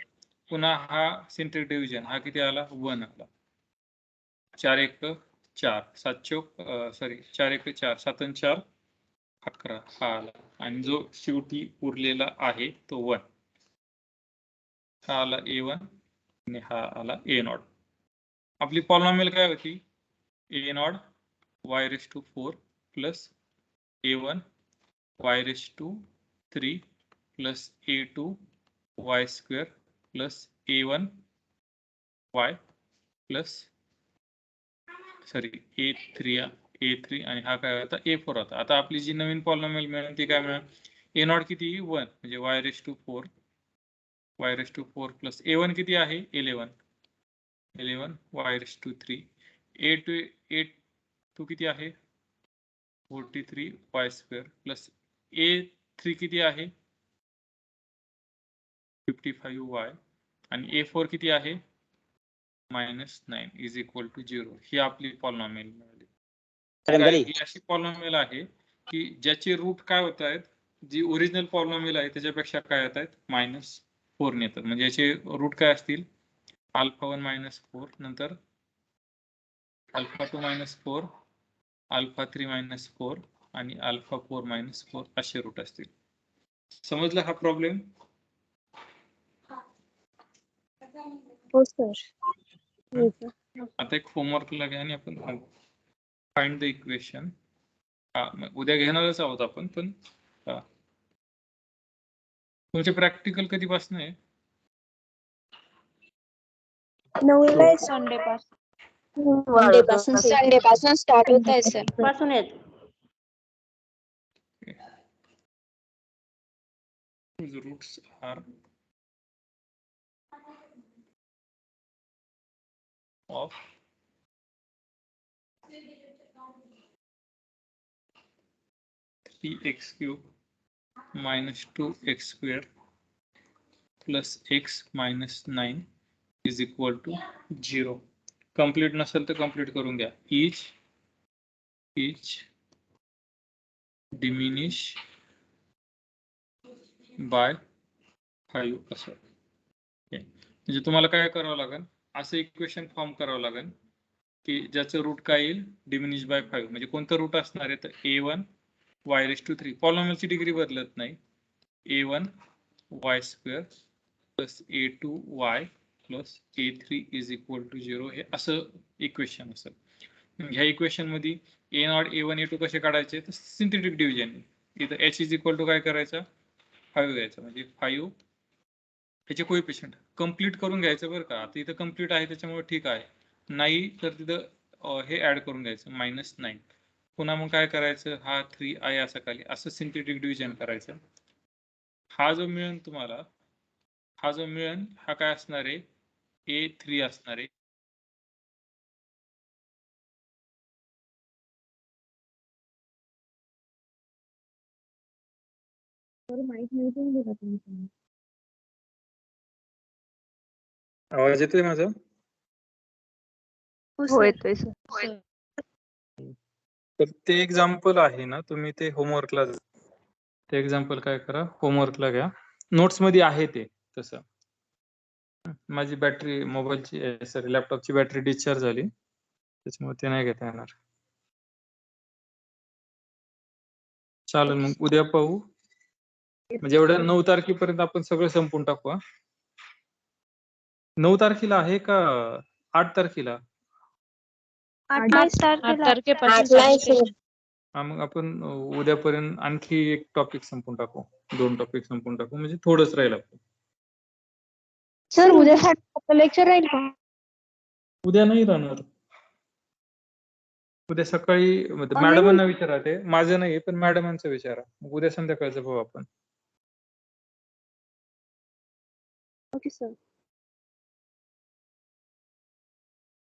पुन्हा हा सिंथेटिक डिव्हिजन हा किती आला 1 आला. 4 1 4 7 चौक 4 1 4 7 आणि 4 11 हा आला. आणि जो शेवटी उरलेला आहे तो 1 हा आला A1 आणि हा आला A0. आपली पॉलिनॉमियल काय होती A0 y⁴ plus A1 y⁴ plus A2 y² plus A1 y plus A3 आणि हा काय होता A4 होता. आता आपली जी नवीन पॉलिनॉमियल मिळेल ती काय मिळेल A0 किती 1 म्हणजे y⁴ प्लस A1 किती आहे 11 y⁴. A2 किती आहे 43 y² प्लस A3 किती आहे 55 y आणि A4 किती आहे -9 इज इक्वल टू 0. ही आपली पॉलिनॉमियल मिळाली. ही अशी पॉलिनॉमियल आहे की ज्याचे रूट काय होत आहेत, जी ओरिजिनल पॉलिनॉमियल आहे त्याच्यापेक्षा काय येत आहेत -4 येतात. म्हणजे याचे रूट काय असतील α1 -4 नंतर α2 -4 α3 -4 आणि α4 -4 असे रूट असतील. समजलं हा प्रॉब्लेम? हो सर. आता एक होमवर्कला घ्या आणि आपण फाइंड द इक्वेशन. उद्या घेणारच आहोत आपण, पण तुमचे प्रॅक्टिकल कधीपासून आहे 9ला आहे मंडे पासून स्टार्ट होत आहे सर. पासून आहेत. whose roots are of 3x³ -2x² plus x -9 is equal to 0. Complete नसेल तर कंप्लीट करून घ्या. each diminish by 5 असं. म्हणजे तुम्हाला काय करावं लागेल असं इक्वेशन फॉर्म करावं लागेल की ज्याचं रूट काय येईल डिमिनिश बाय 5. म्हणजे कोणतं रूट असणार आहे तर A1 y⁴. पॉलिनॉमियलची डिग्री बदलत नाही. A1 y² plus A2 y plus A3 is equal to 0. हे असं इक्वेशन असेल. ह्या इक्वेशन मध्ये A0 A1 A2 कसे काढायचे तर सिंथेटिक डिव्हिजन. इथं h इज इक्वल टू काय करायचं 5 घ्यायचं. म्हणजे 5 ह्याचे कोएफिशियंट कंप्लीट करून घ्यायचं बरं का. आता इथं कंप्लीट आहे त्याच्यामुळे ठीक आहे. नाही तर तिथं हे ऍड करून घ्यायचं -9. पुन्हा मग काय करायचं हा 3 आहे असं खाली असं सिंथेटिक डिव्हिजन करायचं. हा जो मिळेल तुम्हाला हा काय असणार आहे A3 असणार आहे. आवाज येतोय माझा? हो येतोय सर. तर ते एक्झाम्पल आहे ना, तुम्ही ते होमवर्कला ते एक्झाम्पल काय करा होमवर्कला घ्या. नोट्स मध्ये आहे ते तसं. माझी बॅटरी मोबाईलची सॉरी लॅपटॉपची बॅटरी डिस्चार्ज झाली त्याच्यामुळे ते नाही घेता येणार. चालेल मग उद्या पाहू. म्हणजे एवढ्या 9 तारखेपर्यंत आपण सगळं संपून टाकू. 9 तारखेला आहे का 8 तारखेला? 8 तारखेपासून आठला आहे चालू. सर. हा मग आपण उद्यापर्यंत आणखी एक टॉपिक संपून टाकू. 2 टॉपिक संपून टाकू म्हणजे थोडंच राहील आपलं. सर उद्या लेक्चर राहील का? उद्या नाही राहणार. उद्या सकाळी मॅडमांना विचारा ते. माझं नाही पण मॅडमांचं विचारा. मग उद्या संध्याकाळचं पाहू आपण. Okay sir.